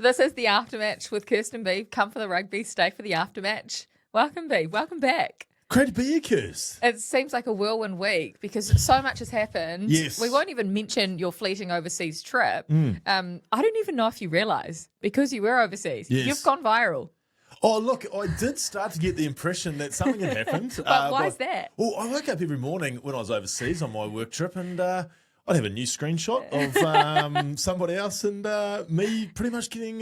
This is the aftermatch with Kirsten Beav. Come for the rugby, stay for the aftermatch. Welcome, Beav. Welcome back. Great to be here, Kirst. It seems like a whirlwind week because so much has happened. Yes. We won't even mention your fleeting overseas trip. I don't even know if you realise, because you were overseas, Yes. you've gone viral. Oh, look, I did start to get the impression that something had happened. But why is that? Well, I woke up every morning when I was overseas on my work trip and I'd have a new screenshot of somebody else and me pretty much getting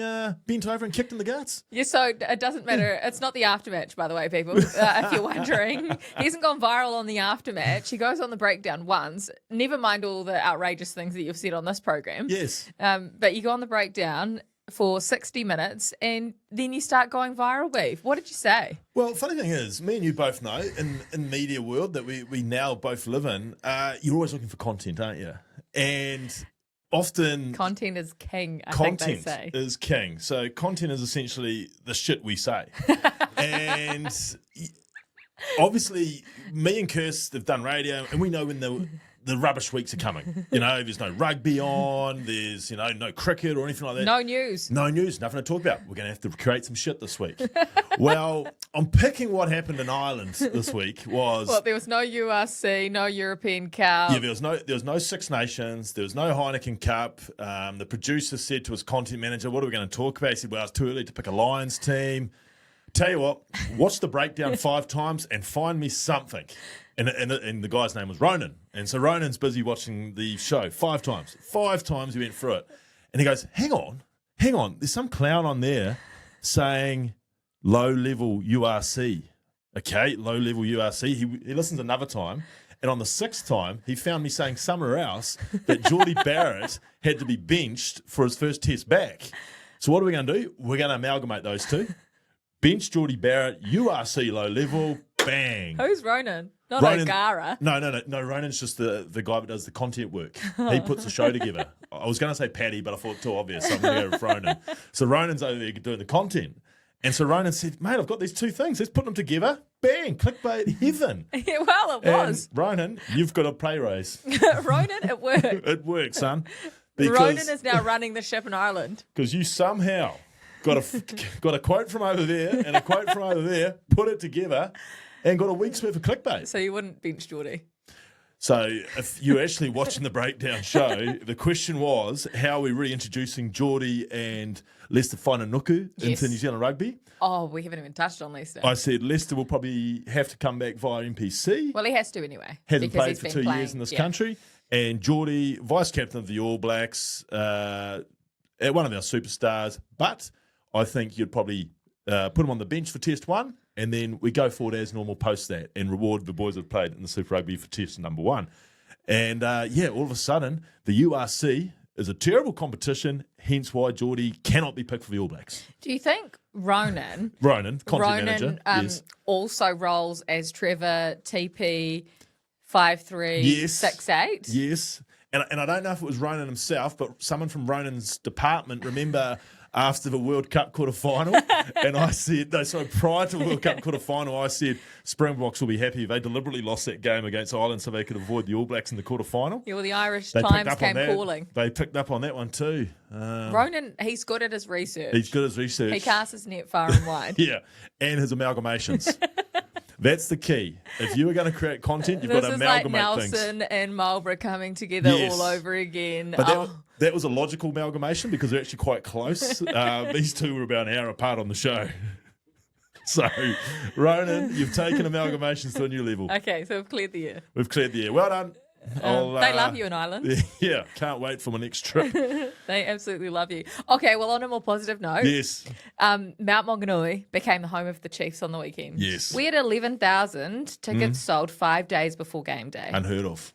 bent over and kicked in the guts. Yeah, so it doesn't matter. It's not the aftermatch, by the way, people, if you're wondering. He hasn't gone viral on the aftermatch. He goes on the breakdown once. Never mind all the outrageous things that you've said on this program. Yes. But you go on the breakdown for 60 minutes and then you start going viral, Beav. What did you say? Well, funny thing is, me and you both know in the media world that we now both live in, you're always looking for content, aren't you? And often Content is king, I think they say. Content is king. So content is essentially the shit we say. And obviously, me and Kirst have done radio, and we know when the rubbish weeks are coming. You know, there's no rugby on, there's, no cricket or anything like that. No news. No news, nothing to talk about. We're going to have to create some shit this week. Well, I'm picking what happened in Ireland this week was... Well, there was no URC, no European Cup. Yeah, there was no Six Nations, there was no Heineken Cup. The producer said to his content manager, what are we going to talk about? He said, well, it's too early to pick a Lions team. Tell you what, watch the breakdown 5 times and find me something. And the guy's name was Ronan. And so Ronan's busy watching the show 5 times. 5 times he went through it. And he goes, hang on. There's some clown on there saying low-level URC. Okay, low-level URC. He listens another time. And on the 6th time, he found me saying somewhere else that Geordie Barrett had to be benched for his first test back. So what are we going to do? We're going to amalgamate those two. Bench Geordie Barrett, URC low-level, bang. Who's Ronan? Not Ronan, O'Gara. No. Ronan's just the guy that does the content work. He puts the show together. I was going to say Paddy, but I thought too obvious, so I'm going to go with Ronan. So Ronan's over there doing the content. And so Ronan said, mate, I've got these 2 things. Let's put them together. Bang, clickbait heaven. Yeah, well, it was. And Ronan, you've got a pay raise. Ronan, it worked. It worked, son. Ronan is now running the ship in Ireland. Because you somehow got a quote from over there and a quote from over there, put it together, and got a week's worth of clickbait. So you wouldn't bench Geordie? So if you're actually watching the breakdown show, the question was, how are we reintroducing Geordie and Leicester Whananuku into New Zealand rugby? Oh, we haven't even touched on Leicester. I said Leicester will probably have to come back via NPC. Well, he has to anyway. Hasn't played for 2 years in this country. And Geordie, vice-captain of the All Blacks, one of our superstars. But I think you'd probably put him on the bench for Test 1. And then we go forward as normal post that and reward the boys that have played in the Super Rugby for test number 1. And, all of a sudden, the URC is a terrible competition, hence why Geordie cannot be picked for the All Blacks. Do you think Ronan, content manager, yes. also rolls as Trevor TP 5368? Yes. And I don't know if it was Ronan himself, but someone from Ronan's department, remember... after the World Cup quarter-final, and I said, prior to the World Cup quarter-final, I said Springboks will be happy if they deliberately lost that game against Ireland so they could avoid the All Blacks in the quarter-final. Yeah, well, the Irish Times came calling. They picked up on that one too. Ronan, he's good at his research. He casts his net far and wide. Yeah, and his amalgamations. That's the key. If you were going to create content, you've got to amalgamate things. This is like Nelson and Marlborough coming together all over again. But that was a logical amalgamation because they're actually quite close. These two were about an hour apart on the show. So, Ronan, you've taken amalgamations to a new level. Okay, so we've cleared the air. Well done. They love you in Ireland. Yeah, can't wait for my next trip. They absolutely love you. Okay, well, on a more positive note, yes, Mt Maunganui became the home of the Chiefs on the weekend. Yes. We had 11,000 tickets sold 5 days before game day. Unheard of.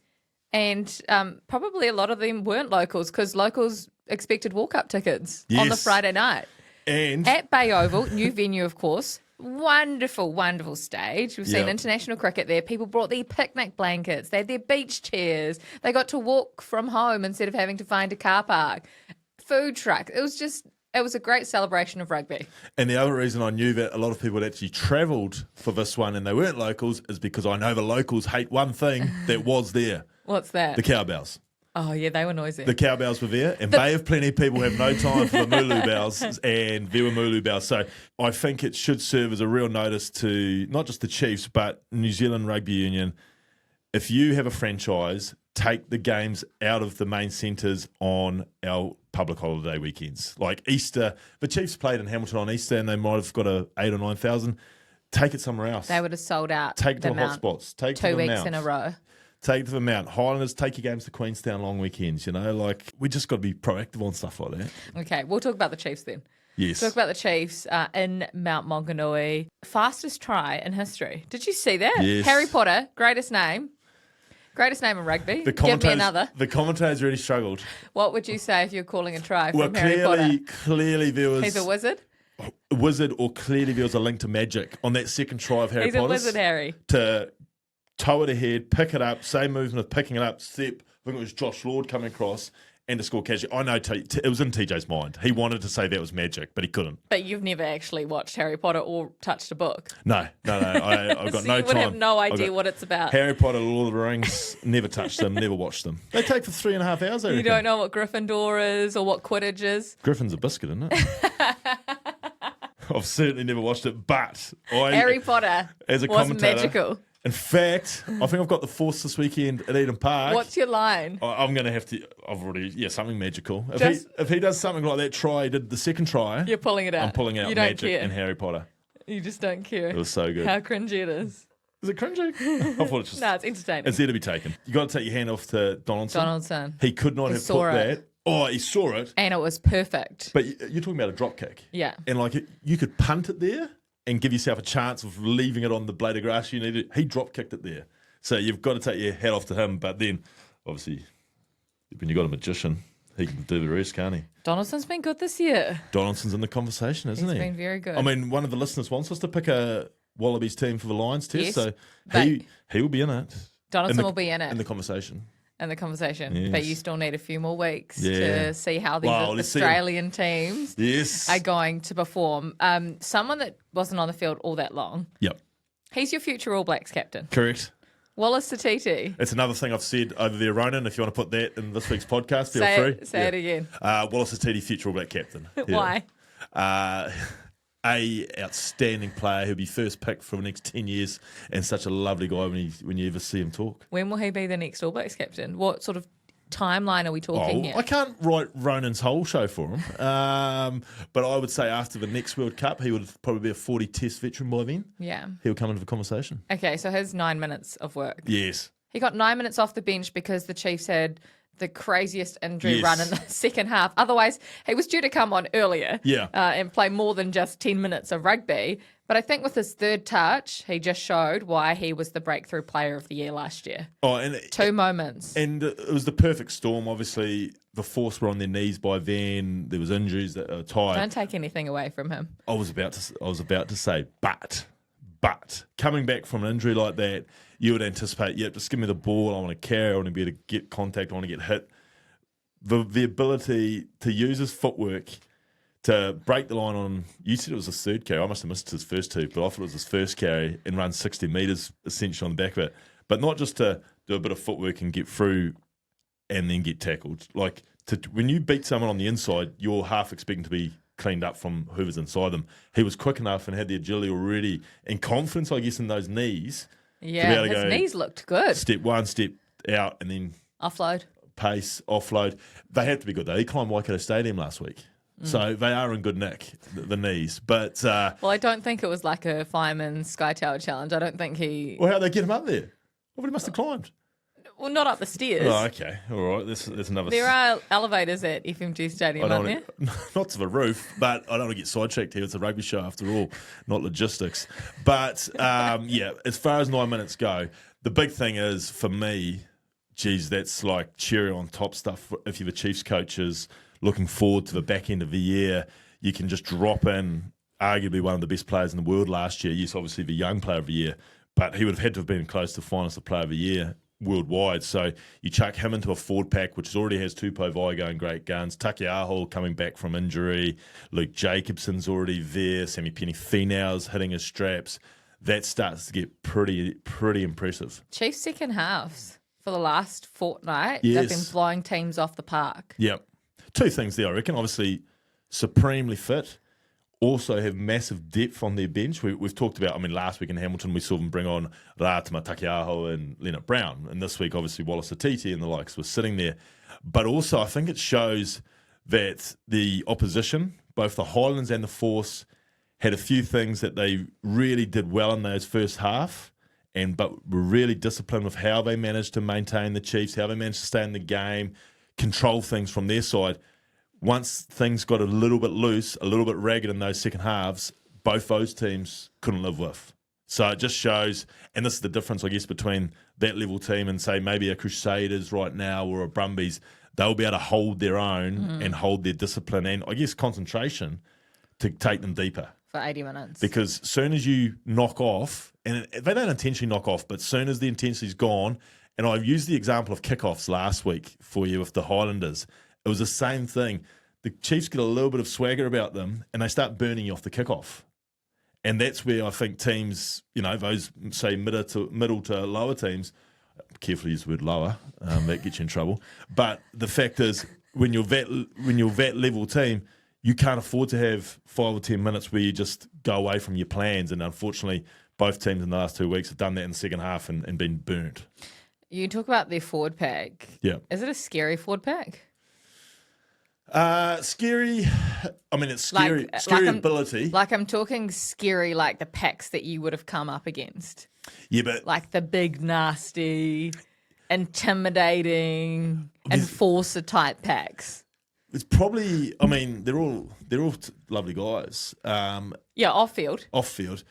And probably a lot of them weren't locals because locals expected walk-up tickets on the Friday night. And at Bay Oval, new venue, of course. Wonderful, wonderful stage. We've seen international cricket there. People brought their picnic blankets. They had their beach chairs. They got to walk from home instead of having to find a car park. Food truck. It was a great celebration of rugby. And the other reason I knew that a lot of people had actually travelled for this one and they weren't locals is because I know the locals hate one thing that was there. What's that? The cowbells. Oh, yeah, they were noisy. The cowbells were there, and Bay of Plenty people have no time for the Mulu bells, and there were Mulu bells. So I think it should serve as a real notice to not just the Chiefs, but New Zealand Rugby Union. If you have a franchise, take the games out of the main centres on our public holiday weekends. Like Easter, the Chiefs played in Hamilton on Easter, and they might have got 8,000 or 9,000. Take it somewhere else. They would have sold out. Take it to the hotspots. Take it to the 2 weeks Mount. in a row. Take it to the Mount. Highlanders, take your games to Queenstown long weekends, we just got to be proactive on stuff like that. Okay, we'll talk about the Chiefs then. Yes. Talk about the Chiefs in Mt Maunganui. Fastest try in history. Did you see that? Yes. Harry Potter, greatest name. Greatest name in rugby. Give me another. The commentators really struggled. What would you say if you're calling a try from Harry Potter? Clearly there was... He's a wizard? A wizard, or clearly there was a link to magic on that second try of Harry Potter. He's a wizard, Harry. To toe it ahead, pick it up, same movement of picking it up, step. I think it was Josh Lord coming across and to score casually. I know it was in TJ's mind. He wanted to say that was magic, but he couldn't. But you've never actually watched Harry Potter or touched a book. No. I've got So no you time. would have no idea what it's about. Harry Potter, Lord of the Rings, never touched them, never watched them. They take for 3.5 hours, I reckon. You don't know what Gryffindor is or what Quidditch is. Griffin's a biscuit, isn't it? I've certainly never watched it, but Harry Potter as a was commentator, magical. In fact, I think I've got the Force this weekend at Eden Park. What's your line? I'm going to have to. Something magical. If he does something like that try, he did the second try. You're pulling it out. I'm pulling out you don't magic care. and Harry Potter. You just don't care. It was so good. How cringy it is. Is it cringy? I thought it's just. No, it's entertaining. It's there to be taken. You got to take your hand off to Donaldson. He could not have saw put it. that. Oh, he saw it. And it was perfect. But you're talking about a drop kick. Yeah. And you could punt it there and give yourself a chance of leaving it on the blade of grass you needed. He drop kicked it there. So you've got to take your hat off to him. But then, obviously, when you've got a magician, he can do the rest, can't he? Donaldson's been good this year. Donaldson's in the conversation, isn't he? He's been very good. I mean, one of the listeners wants us to pick a Wallabies team for the Lions test. Yes, So but he will be in it. Donaldson will be in it. In the conversation. Yes. But you still need a few more weeks Yeah. to see how these Australian teams are going to perform. Someone that wasn't on the field all that long. Yep. He's your future All Blacks captain. Correct. Wallace Sititi. It's another thing I've said over there, Ronan. If you want to put that in this week's podcast, feel free. Say it again. Wallace Sititi, future All Black captain. Why? Outstanding player who'll be first picked for the next 10 years, and such a lovely guy when you ever see him talk. When will he be the next All Blacks captain? What sort of timeline are we talking here? I can't write Ronan's whole show for him, but I would say after the next World Cup, he would probably be a 40-test veteran by then. Yeah. He'll come into the conversation. Okay, so his 9 minutes of work. Yes. He got 9 minutes off the bench because the Chiefs had the craziest injury run in the second half. Otherwise, he was due to come on earlier and play more than just 10 minutes of rugby. But I think with his third touch, he just showed why he was the breakthrough player of the year last year. Oh, and 2 moments. And it was the perfect storm. Obviously, the Force were on their knees by then. There was injuries that are tired. Don't take anything away from him. I was about to say, but coming back from an injury like that, you would anticipate, just give me the ball. I want to carry. I want to be able to get contact. I want to get hit. The ability to use his footwork to break the line on, you said it was his third carry. I must have missed his first two, but I thought it was his first carry and run 60 metres essentially on the back of it. But not just to do a bit of footwork and get through and then get tackled. When you beat someone on the inside, you're half expecting to be cleaned up from whoever's inside them. He was quick enough and had the agility already and confidence, I guess, in those knees. Yeah, his knees looked good. Step one, step out, and then offload. Pace, offload. They have to be good, though. He climbed Waikato Stadium last week. So they are in good nick, the knees. But well, I don't think it was like a fireman Sky Tower challenge. I don't think he... Well, how'd they get him up there? Well, he must have climbed. Well, not up the stairs. Oh, okay. All right. That's another... There are elevators at FMG Stadium, aren't there? Not to the roof, but I don't want to get sidetracked here. It's a rugby show after all, not logistics. But, as far as 9 minutes go, the big thing is, for me, geez, that's like cherry on top stuff. If you're the Chiefs coaches looking forward to the back end of the year, you can just drop in arguably one of the best players in the world last year. Yes, obviously the young player of the year, but he would have had to have been close to finalist of player of the year worldwide. So you chuck him into a forward pack, which already has Tupou Vai going great guns, Taki Ahol coming back from injury, Luke Jacobson's already there, Sammy Penny-Finau's hitting his straps. That starts to get pretty impressive. Chiefs second halves. for the last fortnight. Yes. They've been blowing teams off the park. Yep. Two things there, I reckon. Obviously, supremely fit. Also have massive depth on their bench. We've talked about, last week in Hamilton, we saw them bring on Rātama Takiaho and Leonard Brown. And this week, obviously, Wallace Sititi and the likes were sitting there. But also, I think it shows that the opposition, both the Highlands and the Force, had a few things that they really did well in those first half, but were really disciplined with how they managed to maintain the Chiefs, how they managed to stay in the game, control things from their side. Once things got a little bit loose, a little bit ragged in those second halves, both those teams couldn't live with. So it just shows, and this is the difference, I guess, between that level team and, say, maybe a Crusaders right now or a Brumbies. They'll be able to hold their own and hold their discipline and, I guess, concentration to take them deeper. For 80 minutes. Because as soon as you knock off, and they don't intentionally knock off, but as soon as the intensity's gone, and I've used the example of kickoffs last week for you with the Highlanders, it was the same thing. The Chiefs get a little bit of swagger about them, and they start burning you off the kickoff. And that's where I think teams, those, say, middle to lower teams, carefully use the word lower, that gets you in trouble. But the fact is, when you're that level team, you can't afford to have 5 or 10 minutes where you just go away from your plans. And unfortunately, both teams in the last 2 weeks have done that in the second half and been burnt. You talk about their forward pack. Yeah. Is it a scary forward pack? Scary. It's scary. Scary ability. I'm talking scary, like the packs that you would have come up against. Yeah, but like the big, nasty, intimidating, enforcer type packs. It's probably. They're all lovely guys. Yeah, off field. Off field.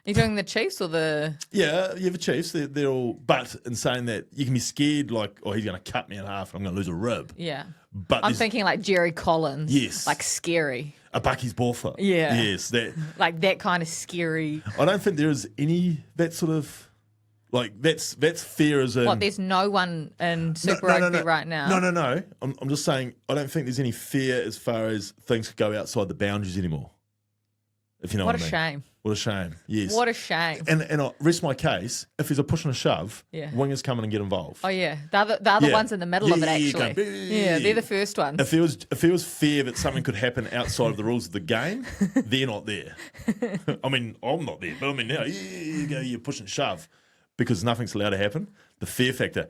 Are you doing the Chiefs or the? Yeah, the Chiefs. They're all. But in saying that, you can be scared like, oh, he's going to cut me in half and I'm going to lose a rib. Yeah. But I'm thinking like Jerry Collins. Yes. Like scary. A Bucky's Borther. Yeah. Yes. That. Like that kind of scary. I don't think there is any that sort of. Like that's fear as in. What? There's no one in Super Rugby right now. No. I'm just saying I don't think there's any fear as far as things could go outside the boundaries anymore. If you know what I mean. What a shame. What a shame. Yes. What a shame. And I rest my case. If there's a push and a shove, wingers come in and get involved. Oh yeah, they're the ones in the middle of it actually. They're the first ones. If there was fear that something could happen outside of the rules of the game, they're not there. I'm not there, but now you go, you push and shove because nothing's allowed to happen. The fear factor.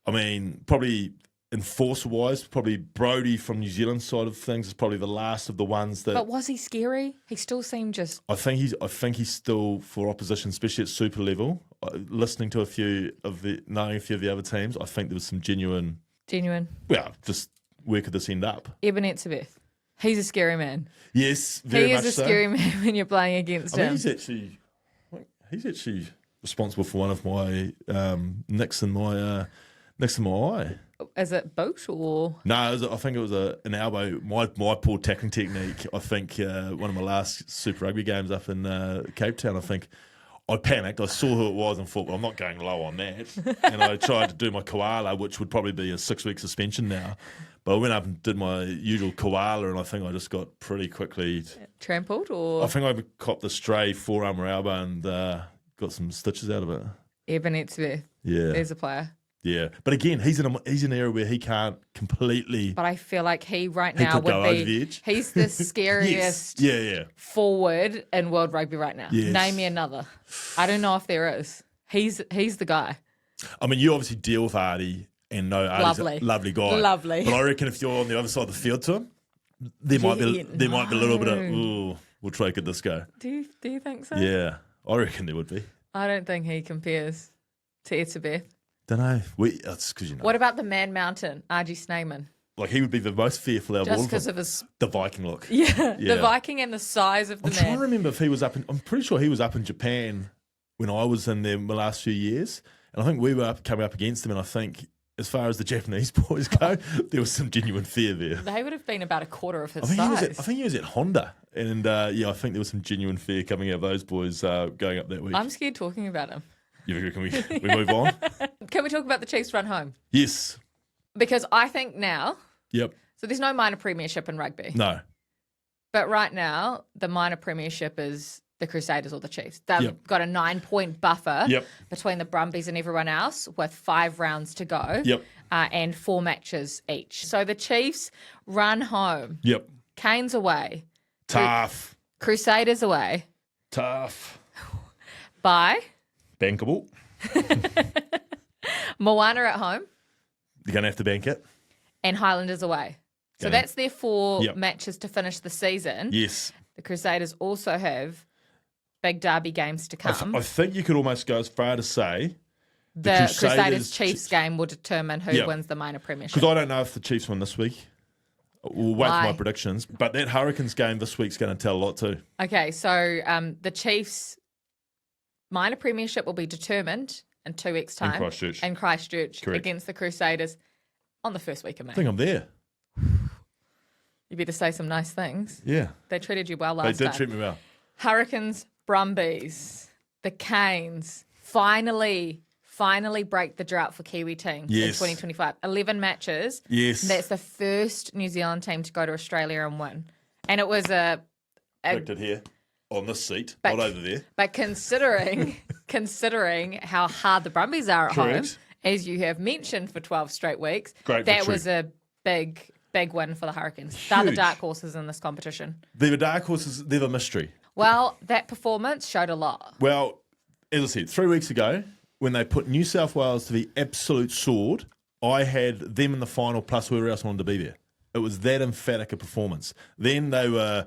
Probably enforcer-wise, probably Brodie from New Zealand side of things is probably the last of the ones that. But was he scary? He still seemed just. I think he's still for opposition, especially at super level. Listening to knowing a few of the other teams, I think there was some genuine. Well, just where could this end up? Eben Etzebeth. He's a scary man. Yes, very much so. He is a scary man when you're playing against him. He's actually responsible for one of my nicks in my eye. Is it boot or? No, I think it was an elbow. My poor tackling technique. I think one of my last Super Rugby games up in Cape Town. I think I panicked. I saw who it was and thought, well, I'm not going low on that. And I tried to do my koala, which would probably be a 6-week suspension now. But I went up and did my usual koala, and I think I just got pretty quickly trampled. Or I think I copped a stray forearm or elbow and got some stitches out of it. Eben Etzebeth. Yeah, there's a player. Yeah, but again, he's in an area where he can't completely. But I feel like he right now would would go be. Over the edge. He's the scariest. Yeah. Forward in World Rugby right now. Yes. Name me another. I don't know if there is. He's the guy. You obviously deal with Ardie and know Ardie's a lovely guy. Lovely. But I reckon if you're on the other side of the field to him, there might be a little bit of we'll try to get this go. Do you think so? Yeah, I reckon there would be. I don't think he compares to Etzebeth. Don't know. That's because What about the Man Mountain, Ardie Savea? Like he would be the most fearful out of all of them. Just because of his the Viking look. Yeah, the Viking and the size of the man. I'm trying to remember if he was up. I'm pretty sure he was up in Japan when I was in there the last few years, and I think we were coming up against him. And I think, as far as the Japanese boys go, there was some genuine fear there. They would have been about a quarter of his size. I think he was at Honda, and I think there was some genuine fear coming out of those boys going up that week. I'm scared talking about him. Can we move on? Can we talk about the Chiefs' run home? Yes. Because I think now. Yep. So there's no minor premiership in rugby. No. But right now, the minor premiership is the Crusaders or the Chiefs. They've Yep. got a 9-point buffer Yep. between the Brumbies and everyone else with 5 rounds to go Yep. And 4 matches each. So the Chiefs run home. Yep. Canes away. Tough. Crusaders away. Tough. Bye. Bankable. Moana at home. You're going to have to bank it. And Highlanders away. So Okay. that's their 4 Yep. matches to finish the season. Yes. The Crusaders also have big derby games to come. I think you could almost go as far to say The Crusaders Chiefs game will determine who Yep. wins the minor premiership. because I don't know if the Chiefs win this week. We'll wait for Why? my predictions. But that Hurricanes game this week's going to tell a lot too. Okay, so the Chiefs' minor premiership will be determined in 2 weeks' time. Christchurch. In Christchurch Correct. against the Crusaders on the first week of May. I think I'm there. You better say some nice things. Yeah. They treated you well They last did time. treat me well. Hurricanes, Brumbies, the Canes finally break the drought for Kiwi teams in Yes. 2025. 11 matches. Yes. That's the first New Zealand team to go to Australia and win. And it was Predicted here on this seat, But- not over there. but considering how hard the Brumbies are at home, Correct. as you have mentioned for 12 straight weeks, Great that victory. was a big win for the Hurricanes. They're the Huge. dark horses in this competition. They're the dark horses. They're the mystery. Well, that performance showed a lot. Well, as I said, 3 weeks ago, when they put New South Wales to the absolute sword, I had them in the final plus whoever else wanted to be there. It was that emphatic a performance. Then they were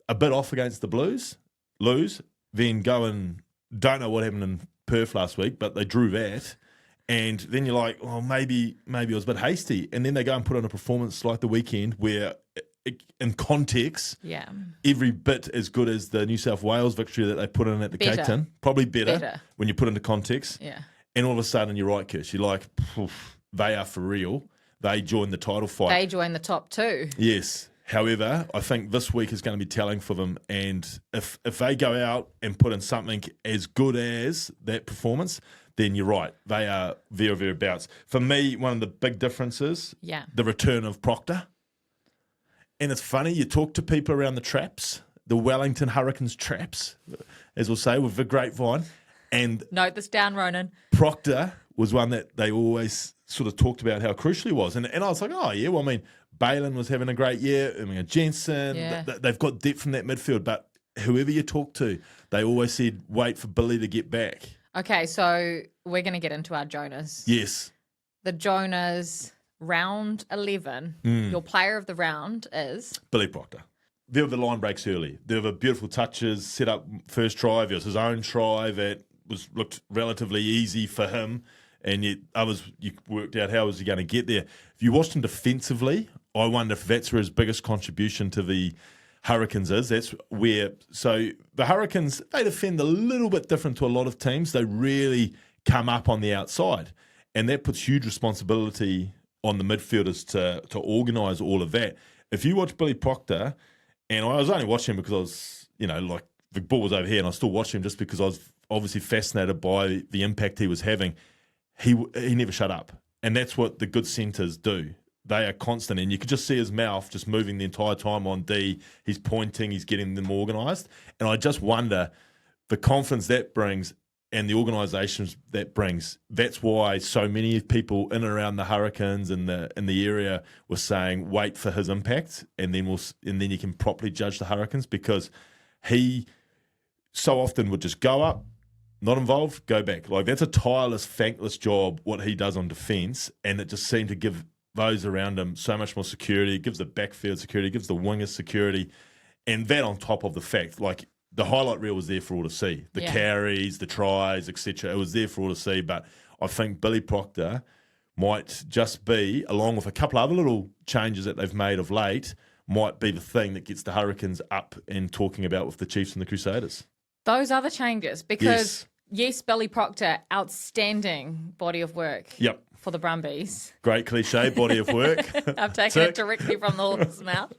a bit off against the Blues, lose, then go and don't know what happened in Perth last week, but they drew that. And then you're like, oh, maybe it was a bit hasty. And then they go and put on a performance like the weekend where, in context, Yeah. every bit as good as the New South Wales victory that they put in at the Better. Cape Town. Probably better, Better. when you put into context. Yeah. And all of a sudden, you're right, Kirsch. You're like, "Poof, they are for real. They joined the title fight. They joined the top 2. Yes. However, I think this week is going to be telling for them. And if they go out and put in something as good as that performance, then you're right. They are very, very bouts. For me, one of the big differences, Yeah. the return of Proctor. And it's funny, you talk to people around the traps, the Wellington Hurricanes traps, as we'll say, with the grapevine, and Note this down, Ronan. Proctor was one that they always sort of talked about how crucial he was. And I was like, oh, yeah, well, I mean, Balin was having a great year. I mean, Jensen, Yeah. they've got depth from that midfield. But whoever you talk to, they always said, wait for Billy to get back. Okay, so we're going to get into our Jonas. Yes. The Jonas round 11. Your player of the round is Billy Proctor. There were the line breaks early. There were beautiful touches, set up first try. There was his own try that looked relatively easy for him. And yet you worked out how was he going to get there. If you watched him defensively, I wonder if that's where his biggest contribution to the Hurricanes is. That's where, so the Hurricanes, they defend a little bit different to a lot of teams. They really come up on the outside. And that puts huge responsibility on the midfielders to organise all of that. If you watch Billy Proctor, and I was only watching him because I was, like the ball was over here and I was still watching him just because I was obviously fascinated by the impact he was having. He never shut up. And that's what the good centres do. They are constant. And you could just see his mouth just moving the entire time on D. He's pointing, he's getting them organised. And I just wonder the confidence that brings and the organisations that brings. That's why so many people in and around the Hurricanes and in the area were saying, wait for his impact, and then you can properly judge the Hurricanes, because he so often would just go up, not involved, go back. Like, that's a tireless, thankless job, what he does on defence, and it just seemed to give those around him so much more security. It gives the backfield security, it gives the wingers security, and that on top of the fact, like, the highlight reel was there for all to see. The carries, the tries, etc. It was there for all to see. But I think Billy Proctor might just be, along with a couple other little changes that they've made of late, might be the thing that gets the Hurricanes up and talking about with the Chiefs and the Crusaders. those other changes, because yes, Billy Proctor, outstanding body of work. Yep. for the Brumbies. Great cliche, body of work. I've taken it directly from the horse's mouth.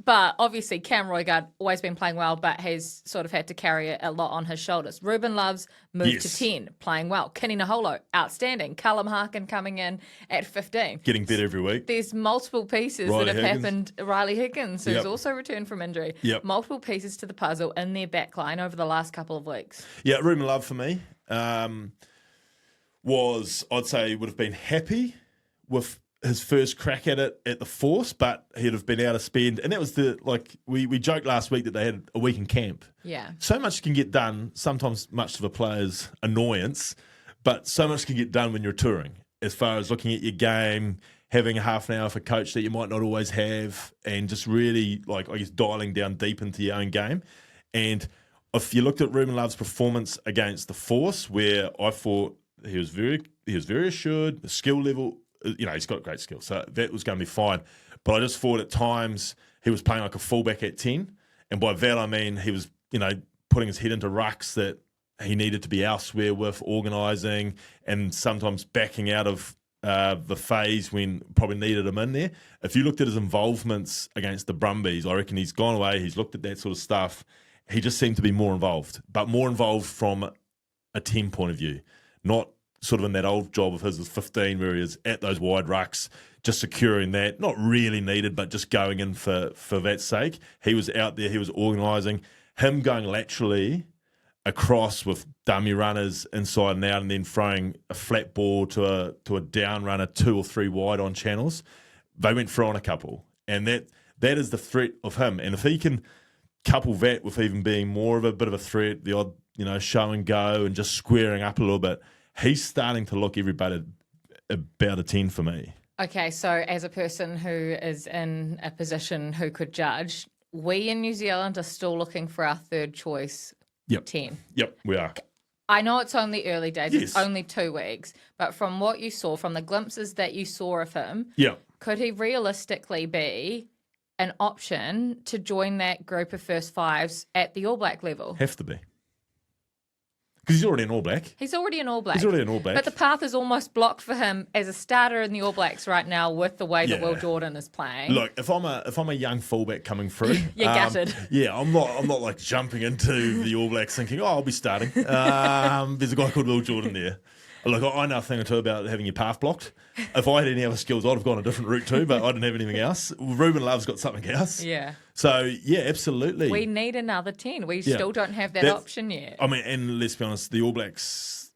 But obviously, Cam Roigard always been playing well, but has sort of had to carry it a lot on his shoulders. Ruben Love's moved to 10, playing well. Kenny Naholo, outstanding. Callum Harkin coming in at 15. Getting better every week. There's multiple pieces that have happened. Riley Higgins, who's also returned from injury. Multiple pieces to the puzzle in their backline over the last couple of weeks. Yeah, Ruben Love for me. I'd say would have been happy with his first crack at it at the Force, but he'd have been able to spend, and that was we joked last week that they had a week in camp. Yeah. So much can get done, sometimes much to the player's annoyance, but so much can get done when you're touring, as far as looking at your game, having a half an hour for coach that you might not always have, and just really, dialing down deep into your own game. And if you looked at Ruben Love's performance against the Force, where I thought he was very assured, the skill level, he's got great skill, so that was going to be fine. But I just thought at times he was playing like a fullback at 10, and by that I mean he was, putting his head into rucks that he needed to be elsewhere with, organising, and sometimes backing out of the phase when probably needed him in there. If you looked at his involvements against the Brumbies, I reckon he's gone away, he's looked at that sort of stuff. He just seemed to be more involved, but more involved from a 10 point of view. Not sort of in that old job of his as 15 where he is at those wide rucks, just securing that, not really needed, but just going in for that sake. He was out there, he was organising. Him going laterally across with dummy runners inside and out and then throwing a flat ball to a down runner 2 or 3 wide on channels. They went through on a couple. And that is the threat of him. And if he can couple that with even being more of a bit of a threat, the odd show and go and just squaring up a little bit, he's starting to look every bit about a 10 for me. Okay, so as a person who is in a position who could judge, we in New Zealand are still looking for our third choice 10. Yep, we are. I know it's only early days, Yes. It's only 2 weeks, but from what you saw, from the glimpses that you saw of him, could he realistically be an option to join that group of first fives at the All Black level? Have to be. Because he's already an All Black. He's already an All Black. He's already an All Black. But the path is almost blocked for him as a starter in the All Blacks right now with the way that Will Jordan is playing. Look, if I'm a young fullback coming through, you're gutted. Yeah, I'm not like jumping into the All Blacks thinking, I'll be starting. There's a guy called Will Jordan there. Look, I know a thing or two about having your path blocked. If I had any other skills, I'd have gone a different route too, but I didn't have anything else. Ruben Love's got something else. Yeah. So, yeah, absolutely. We need another 10. We still don't have that option yet. I mean, and let's be honest, the All Blacks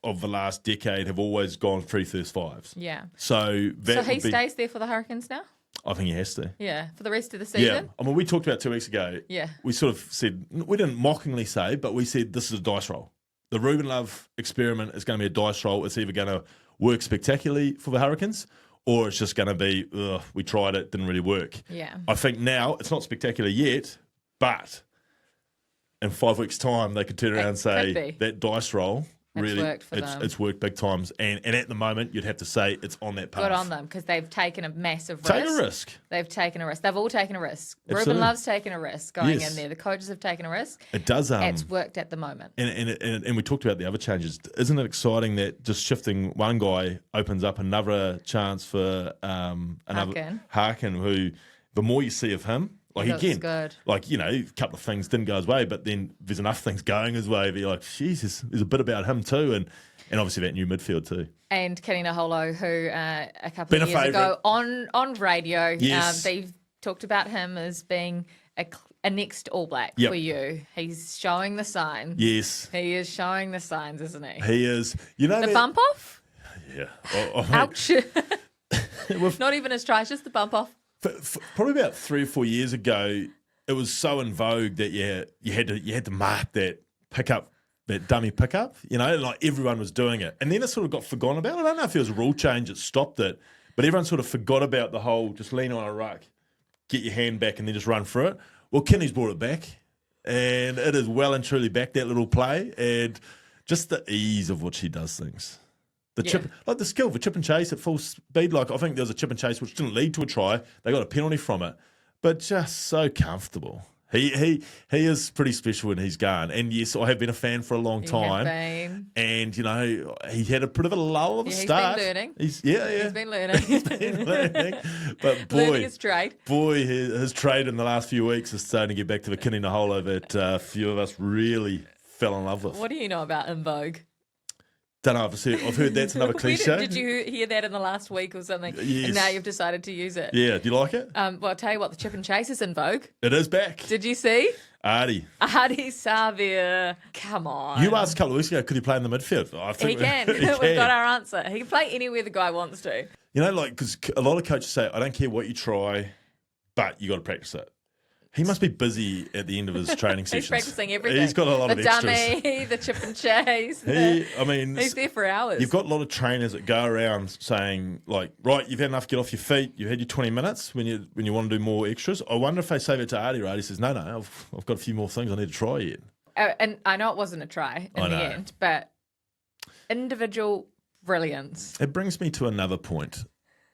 of the last decade have always gone 3 first fives. Yeah. So he stays there for the Hurricanes now? I think he has to. Yeah, for the rest of the season? Yeah. I mean, we talked about 2 weeks ago. Yeah. We sort of said, we didn't mockingly say, but we said this is a dice roll. The Ruben Love experiment is going to be a dice roll. It's either going to work spectacularly for the Hurricanes or it's just going to be, we tried it, didn't really work. Yeah. I think now it's not spectacular yet, but in 5 weeks' time, they could turn around and say that dice roll really worked for them. It's worked big times. And at the moment, you'd have to say it's on that path. Good on them because they've taken a massive risk. Take a risk. They've taken a risk. They've all taken a risk. Absolutely. Ruben Love's taken a risk going in there. The coaches have taken a risk. It does. It's worked at the moment. And we talked about the other changes. Isn't it exciting that just shifting one guy opens up another chance for another Harkin, who the more you see of him, like again, good. Like, a couple of things didn't go his way, but then there's enough things going his way. But you're like, Jesus, there's a bit about him too, and obviously that new midfield too. And Kenny Naholo, who a couple of years ago on radio, they've talked about him as being a next All Black for you. He's showing the signs. Yes. He is showing the signs, isn't he? He is. You know the bump off? Yeah. Ouch. Not even his try, just the bump off. Probably about 3 or 4 years ago, it was so in vogue that you had to mark that pickup, that dummy pickup, like everyone was doing it. And then it sort of got forgotten about. I don't know if it was a rule change that stopped it, but everyone sort of forgot about the whole just lean on a ruck, get your hand back and then just run through it. Well, Kenny's brought it back, and it is well and truly back, that little play, and just the ease of which he does things. The chip, like the skill for chip and chase at full speed. Like I think there was a chip and chase which didn't lead to a try. They got a penalty from it, but just so comfortable. He is pretty special when he's gone. And yes, I have been a fan for a long time. And, you know, he had a bit of a lull at the start. He's been learning. He's been learning. He's been learning. But learning his trade. His trade in the last few weeks is starting to get back to the kidney in the hole that a few of us really fell in love with. What do you know about In Vogue? Don't know. I've heard that's another cliche. Did you hear that in the last week or something? Yes. And now you've decided to use it. Yeah. Do you like it? Well, I'll tell you what, the chip and chase is in vogue. It is back. Did you see? Ardie Savea. Come on. You asked a couple of weeks ago, could he play in the midfield? I think he can. We've got our answer. He can play anywhere the guy wants to. You know, like, because a lot of coaches say, I don't care what you try, but you got to practice it. He must be busy at the end of his training sessions. He's practicing everything. He's got a lot of extras. The dummy, the chip and chase. He's there for hours. You've got a lot of trainers that go around saying, like, right, you've had enough, get off your feet. You had your 20 minutes when you want to do more extras. I wonder if they say that to Ardie, right? He says, no, I've got a few more things I need to try yet. And I know it wasn't a try in the end, but individual brilliance. It brings me to another point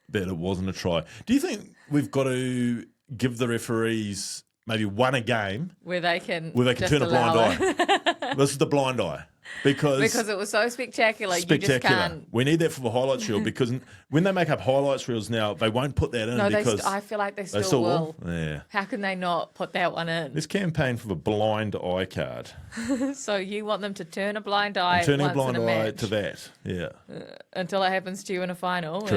that it wasn't a try. Do you think we've got to give the referees maybe one a game where they can turn a blind eye? This is the blind eye. Because it was so spectacular. You just can't. We need that for the highlights reel because when they make up highlights reels now, they won't put that in because I feel like they still will. Yeah. How can they not put that one in? Let's campaign for the blind eye card. So you want them to turn a blind eye? Turning a blind eye match. To that, yeah. Until it happens to you in a final.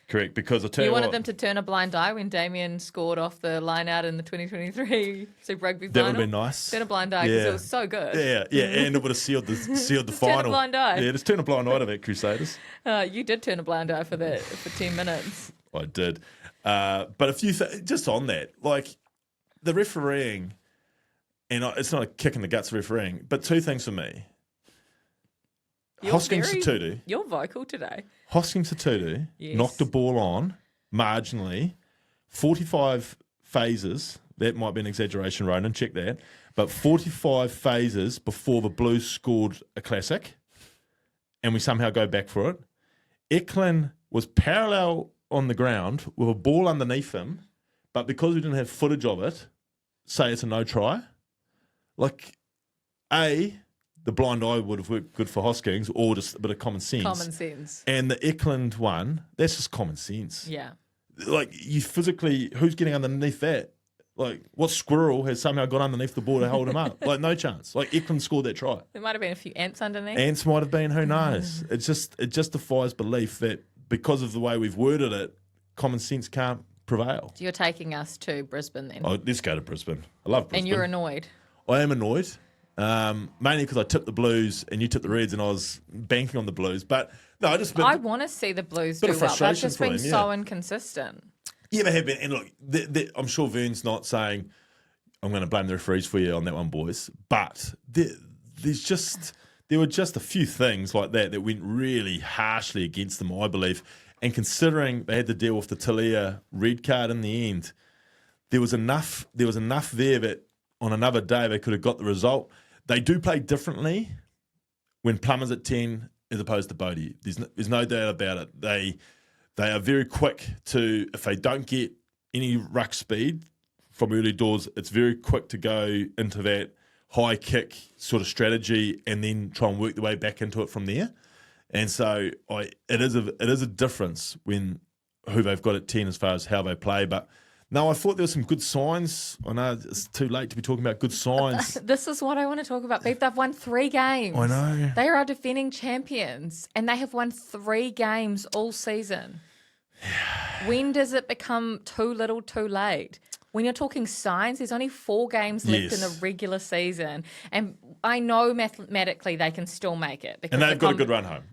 Correct, because I tell you what. You wanted them to turn a blind eye when Damien scored off the line out in the 2023 Super Rugby final. That would have been nice. Turn a blind eye because it was so good. Yeah, and it would have sealed the final. Turn a blind eye. Yeah, just turn a blind eye to that, Crusaders. You did turn a blind eye for that for 10 minutes. I did. But a few just on that, like the refereeing, and it's not a kick in the guts of refereeing, but two things for me. Hoskins Sititi. You're vocal today. Hoskins Sititi knocked the ball on marginally, 45 phases. That might be an exaggeration, Ronan. Check that. But 45 phases before the Blues scored a classic, and we somehow go back for it. Eklund was parallel on the ground with a ball underneath him, but because we didn't have footage of it, say it's a no try. Like, the blind eye would have worked good for Hoskins, or just a bit of common sense. Common sense. And the Eklund one, that's just common sense. Yeah. Like, you physically, who's getting underneath that? Like, what squirrel has somehow got underneath the ball to hold him up? Like, no chance. Like, Eklund scored that try. There might have been a few ants underneath. Ants might have been, who knows? It just defies belief that because of the way we've worded it, common sense can't prevail. So you're taking us to Brisbane then? Oh, let's go to Brisbane. I love Brisbane. And you're annoyed? I am annoyed. Mainly because I tipped the Blues and you tipped the Reds and I was banking on the Blues. But no, I want to see the Blues do well. They've just been so inconsistent. Yeah, they have been. And look, I'm sure Vern's not saying, I'm going to blame the referees for you on that one, boys. But there were just a few things like that went really harshly against them, I believe. And considering they had to deal with the Talia red card in the end, there was enough there that on another day they could have got the result. They do play differently when Plummer's at 10 as opposed to Bodie. There's no doubt about it. They are very quick to, if they don't get any ruck speed from early doors, it's very quick to go into that high kick sort of strategy and then try and work their way back into it from there. And so it is a difference when who they've got at 10 as far as how they play. But no, I thought there were some good signs. I know it's too late to be talking about good signs. This is what I want to talk about, Beav. They've won 3 games. I know. They are our defending champions, and they have won 3 games all season. When does it become too little too late? When you're talking signs, there's only 4 games left in the regular season. And I know mathematically they can still make it. And they've got a good run home.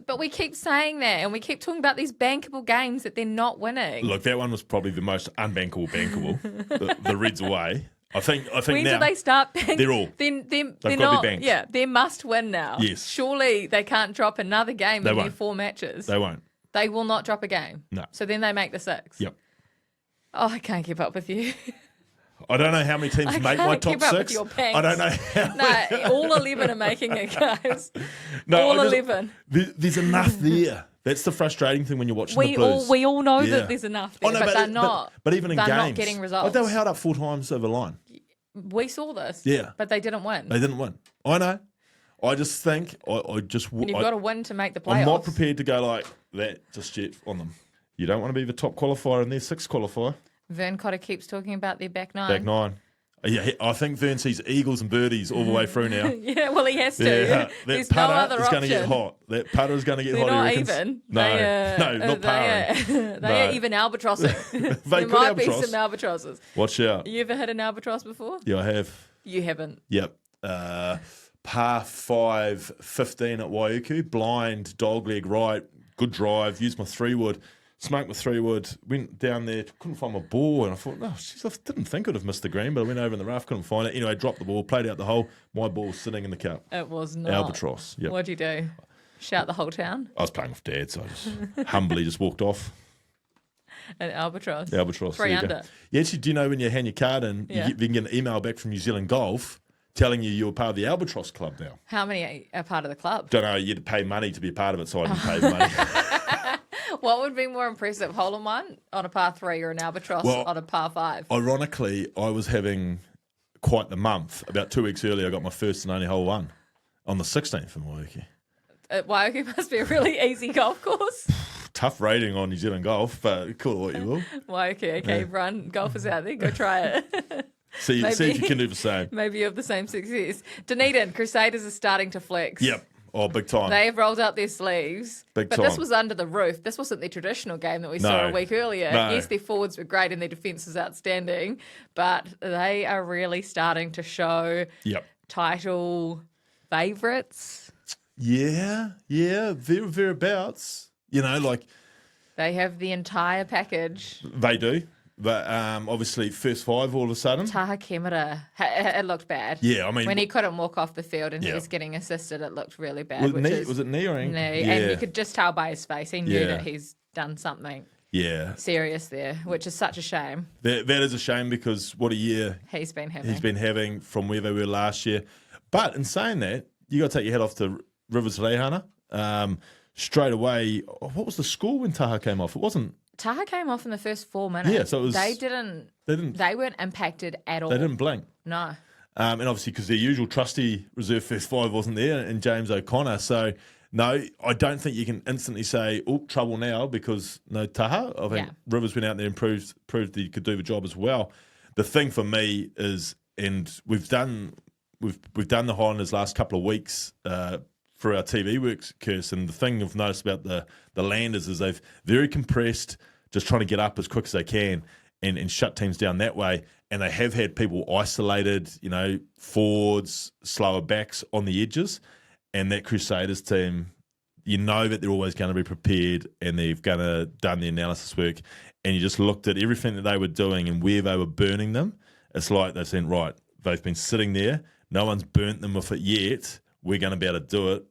But we keep saying that, and we keep talking about these bankable games that they're not winning. Look, that one was probably the most bankable. the Reds away. I think when now, do they start banking? They're all. They've got not, to be banked. Yeah, they must win now. Yes. Surely they can't drop another game in their 4 matches. They won't. They will not drop a game. No. So then they make the 6. Yep. Oh, I can't keep up with you. I don't know how many teams make my top 6. I don't know how. All 11 are making it, guys. All 11. There's enough there. That's the frustrating thing when you're watching the Blues. We all know that there's enough there, but they're not. But even in they're games, not getting results. They were held up 4 times over the line. We saw this. Yeah. But they didn't win. They didn't win. I know. I just think And you've got to win to make the playoffs. I'm not prepared to go like that just yet on them. You don't want to be the top qualifier in their sixth qualifier. Vern Cotter keeps talking about their back nine. Back nine. Yeah, I think Vern sees eagles and birdies all the way through now. Yeah, well, he has to. Yeah, There's that no putter other is going to option. get hot. That putter is going to get They're hot. not he reckons. even. No, not parring. They are even albatrossing. There could might be albatross. some albatrosses. Watch out. You ever hit an albatross before? Yeah, I have. You haven't. Yep. Par 5, 15 at Waiuku. Blind, dogleg right. Good drive. Used my 3-wood. Smoked my 3-wood. Went down there. Couldn't find my ball. And I thought, no, geez, I didn't think I'd have missed the green, but I went over in the rough. Couldn't find it. Anyway, dropped the ball. Played out the hole. My ball was sitting in the cup. It was not. Albatross. Yep. What'd you do? Shout the whole town? I was playing with Dad, so I just humbly just walked off. An albatross. The albatross. 3 there you go. under. Yeah, actually, do you know when you hand your card in, Yeah. you can get an email back from New Zealand Golf telling you you're part of the Albatross Club now. How many are part of the club? Don't know, you had to pay money to be a part of it, so I didn't pay the money. What would be more impressive, hole in one on a par 3 or an albatross Well, on a par 5? Ironically, I was having quite the month. About 2 weeks earlier, I got my first and only hole one on the 16th of Waiuki. Waiuku must be a really easy golf course. Tough rating on New Zealand Golf, but call it what you will. Waiuku, okay, run. Golfers out there, go try it. See if you can do the same. Maybe you have the same success. Dunedin, Crusaders are starting to flex. Yep. Oh, big time. They have rolled up their sleeves. Big but time. this was under the roof. This wasn't the traditional game that we saw a week earlier. No. Yes, their forwards were great and their defence was outstanding, but they are really starting to show Yep. title favourites. Yeah, thereabouts. You know, like They have the entire package. they do. But obviously, first 5 all of a sudden. Taha Kemera, it looked bad. Yeah, I mean, When he couldn't walk off the field and he Yeah. was getting assisted, it looked really bad. was it knee or ankle? knee. Yeah. And you could just tell by his face. He knew Yeah. that he's done something Yeah. serious there, which is such a shame. That is a shame because what a year He's been having. he's been having from where they were last year. But in saying that, you got to take your head off to Rivers Rehana. Straight away, what was the score when Taha came off? It wasn't. Taha came off in the first 4 minutes. Yeah, so it was. They weren't impacted at all. They didn't blink. No. And obviously, because their usual trusty reserve first 5 wasn't there, and James O'Connor. So, no, I don't think you can instantly say, oh, trouble now, because no Taha. I think Rivers went out there and proved that he could do the job as well. The thing for me is, and we've done the Highlanders last couple of weeks for our TV works, Kirst, and the thing I've noticed about the Landers is they've very compressed, just trying to get up as quick as they can and shut teams down that way. And they have had people isolated, you know, forwards, slower backs on the edges. And that Crusaders team, you know that they're always going to be prepared and they've done the analysis work. And you just looked at everything that they were doing and where they were burning them. It's like they're saying, right, they've been sitting there. No one's burnt them with it yet. We're going to be able to do it.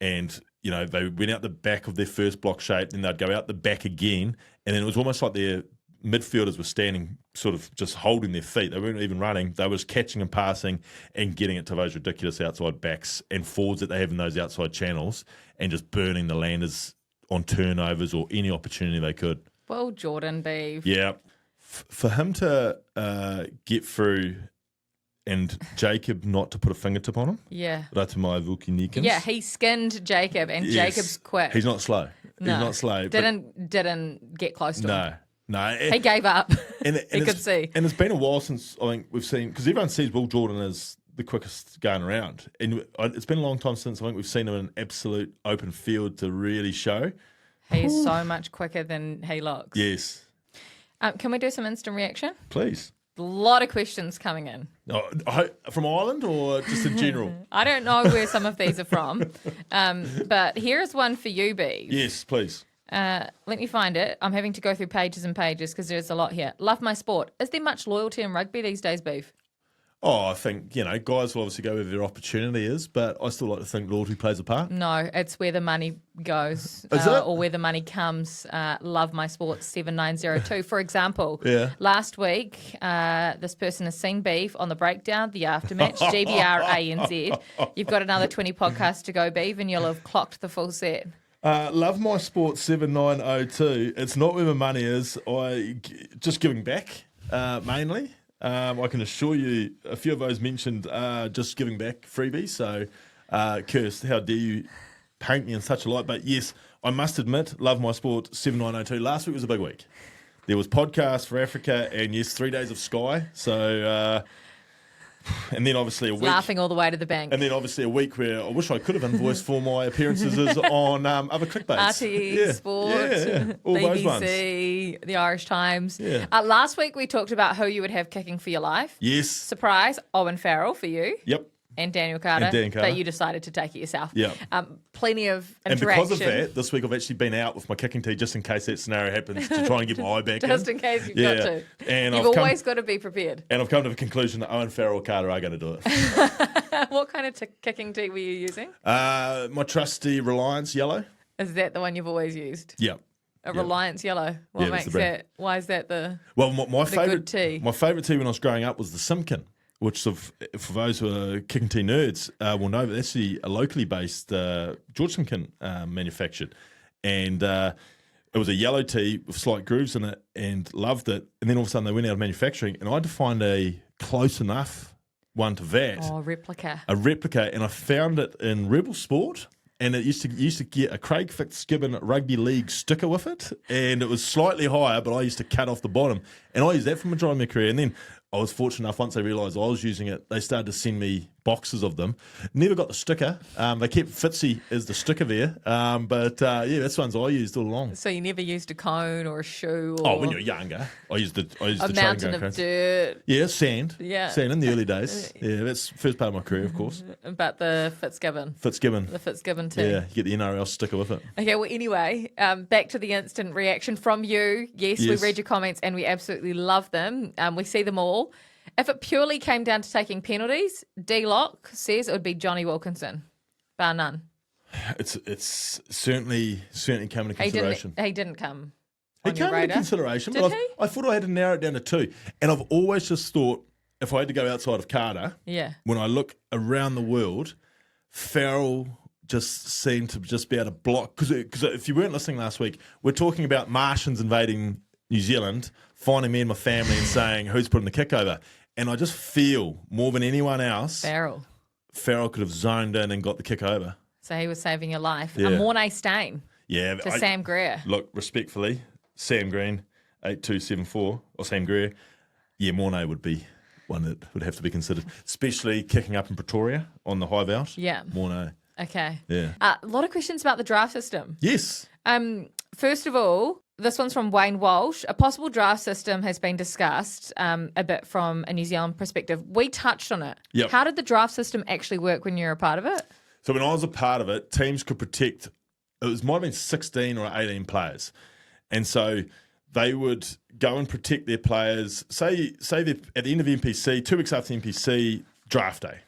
And, you know, they went out the back of their first block shape, then they'd go out the back again. And then it was almost like their midfielders were standing sort of just holding their feet. They weren't even running. They were just catching and passing and getting it to those ridiculous outside backs and forwards that they have in those outside channels and just burning the Landers on turnovers or any opportunity they could. Well, Jordan Beav. Yeah. For him to get through and Jacob not to put a fingertip on him. Yeah. Ratumai Vukinikins. Yeah, he skinned Jacob and Yes. Jacob's quick. He's not slow. No. He's not slow. Didn't get close to him. No. He gave up. And he could see. And it's been a while since I think we've seen, because everyone sees Will Jordan as the quickest going around. And it's been a long time since I think we've seen him in an absolute open field to really show. He's so much quicker than he looks. Yes. Can we do some instant reaction? Please. A lot of questions coming in. From Ireland or just in general? I don't know where some of these are from, but here's one for you, Beav. Yes, please. Let me find it. I'm having to go through pages and pages because there's a lot here. Love my sport. Is there much loyalty in rugby these days, Beav? Oh, I think, you know, guys will obviously go where their opportunity is, but I still like to think loyalty plays a part. No, it's where the money goes Is it? or where the money comes. Love my sports 7902. For example, Yeah. last week, this person has seen Beav on the breakdown, the aftermatch, GBR ANZ. You've got another 20 podcasts to go, Beav, and you'll have clocked the full set. Love my sport 7902. It's not where my money is. Just giving back mainly. I can assure you a few of those mentioned just giving back freebies. So, Kirst, how dare you paint me in such a light? But yes, I must admit, love my sport 7902. Last week was a big week. There was podcast for Africa and yes, 3 days of Sky. So, and then obviously a week. Laughing all the way to the bank. And then obviously a week where I wish I could have invoiced for my appearances on other clickbaits. RTE, Sport, all those ones. BBC, the Irish Times. Yeah. Last week we talked about who you would have kicking for your life. Yes. Surprise, Owen Farrell for you. Yep. And Daniel Carter. And Dan Carter. But you decided to take it yourself. Yeah. Plenty of interaction. And because of that, this week I've actually been out with my kicking tee just in case that scenario happens to try and get my eye back Just in case you've got to. And You've always got to be prepared. And I've come to the conclusion that Owen Farrell or Carter are going to do it. What kind of kicking tee were you using? My trusty Reliance yellow. Is that the one you've always used? Yep. Reliance yellow. What makes that? Why is that the my favourite good tee? My favourite tee when I was growing up was the Simkin, which for those who are kicking tee nerds will know that that's a locally based George Simkin manufactured. And it was a yellow tee with slight grooves in it and loved it. And then all of a sudden they went out of manufacturing and I had to find a close enough one to that. Oh, replica. A replica. And I found it in Rebel Sport. And it used to get a Craig Fitzgibbon Rugby League sticker with it. And it was slightly higher, but I used to cut off the bottom. And I used that for majority of my career. And then I was fortunate enough, once they realised I was using it, they started to send me boxes of them. Never got the sticker. They kept Fitzy as the sticker there. But that's ones I used all along. So you never used a cone or a shoe? Or when you're younger, I used the a mountain of dirt. Yeah, sand. Yeah. Sand in the early days. Yeah, that's the first part of my career, of course. But the Fitzgibbon. The Fitzgibbon too. Yeah, you get the NRL sticker with it. Okay, well, anyway, back to the instant reaction from you. Yes, we read your comments and we absolutely love them. We see them all. If it purely came down to taking penalties, D-Lock says it would be Johnny Wilkinson, bar none. It's certainly come into consideration. He didn't come. He came into consideration, Did but he? I thought I had to narrow it down to two. And I've always just thought if I had to go outside of Carter, when I look around the world, Farrell just seemed to just be able to block. Because if you weren't listening last week, we're talking about Martians invading New Zealand, finding me and my family and saying who's putting the kick over. And I just feel more than anyone else, Farrell could have zoned in and got the kick over. So he was saving your life. Yeah. A Mornay stain. Yeah. To Sam Greer. Look, respectfully, Sam Green, 8274, or Sam Greer, Mornay would be one that would have to be considered, especially kicking up in Pretoria on the high vault. Yeah. Mornay. Okay. Yeah. A lot of questions about the draft system. Yes. First of all, this one's from Wayne Walsh. A possible draft system has been discussed a bit from a New Zealand perspective. We touched on it. Yep. How did the draft system actually work when you were a part of it? So when I was a part of it, teams could protect, might have been 16 or 18 players. And so they would go and protect their players. Say they're at the end of NPC, 2 weeks after NPC, draft day.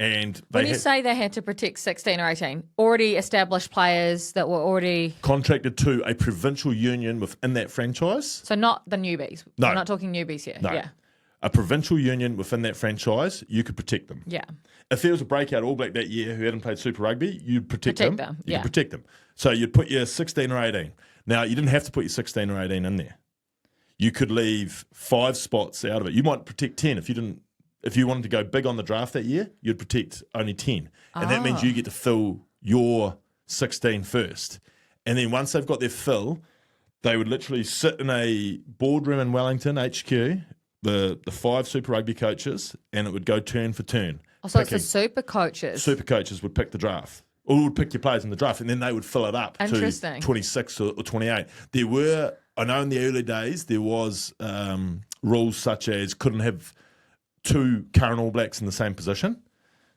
And when you say they had to protect 16 or 18, already established players that were already contracted to a provincial union within that franchise. So not the newbies. No. We're not talking newbies here. No. Yeah. A provincial union within that franchise, you could protect them. Yeah. If there was a breakout All Black that year who hadn't played Super Rugby, you'd protect them. You Yeah. could protect them. So you'd put your 16 or 18. Now, you didn't have to put your 16 or 18 in there. You could leave 5 spots out of it. You might protect 10 if you didn't. If you wanted to go big on the draft that year, you'd protect only 10. And that means you get to fill your 16 first. And then once they've got their fill, they would literally sit in a boardroom in Wellington, HQ, the 5 Super Rugby coaches, and it would go turn for turn. Oh, so it's the super coaches. Super coaches would pick the draft. Or would pick your players in the draft, and then they would fill it up to 26 or 28. There were, I know in the early days, there was rules such as couldn't have 2 current All Blacks in the same position.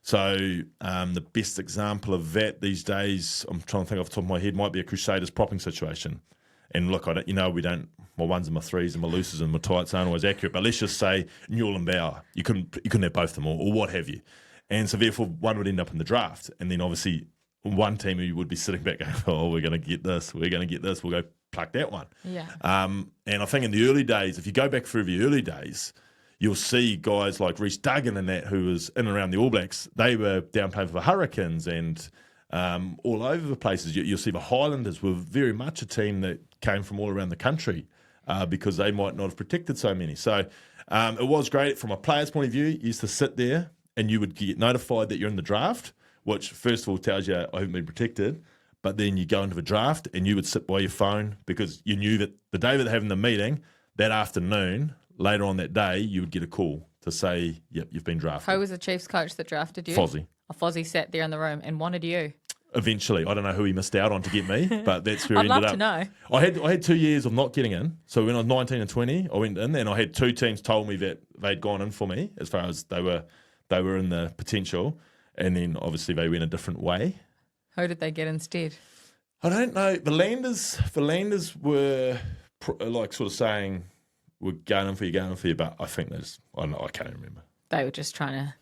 So the best example of that these days, I'm trying to think off the top of my head, might be a Crusaders propping situation. And look, we don't, my ones and my threes and my looses and my tights aren't always accurate, but let's just say Newell and Bauer, you couldn't have both of them or what have you. And so therefore one would end up in the draft. And then obviously one team who would be sitting back going, oh, we're going to get this, we'll go pluck that one. Yeah. And I think in the early days, if you go back through the early days, you'll see guys like Rhys Duggan and that who was in and around the All Blacks. They were down playing for the Hurricanes and all over the places. You'll see the Highlanders were very much a team that came from all around the country because they might not have protected so many. So it was great from a player's point of view. You used to sit there and you would get notified that you're in the draft, which first of all tells you I haven't been protected. But then you go into the draft and you would sit by your phone because you knew that the day that they're having the meeting, that afternoon, later on that day, you would get a call to say, yep, you've been drafted. Who was the Chiefs coach that drafted you? Fozzie. Fozzie sat there in the room and wanted you. Eventually. I don't know who he missed out on to get me, but that's where he I'd ended love up. to know. I had 2 years of not getting in. So when I was 19 and 20, I went in and I had 2 teams told me that they'd gone in for me as far as they were in the potential. And then obviously they went a different way. Who did they get instead? I don't know. The Landers were like sort of saying, we're going in for you, but I think I can't remember. They were just trying to...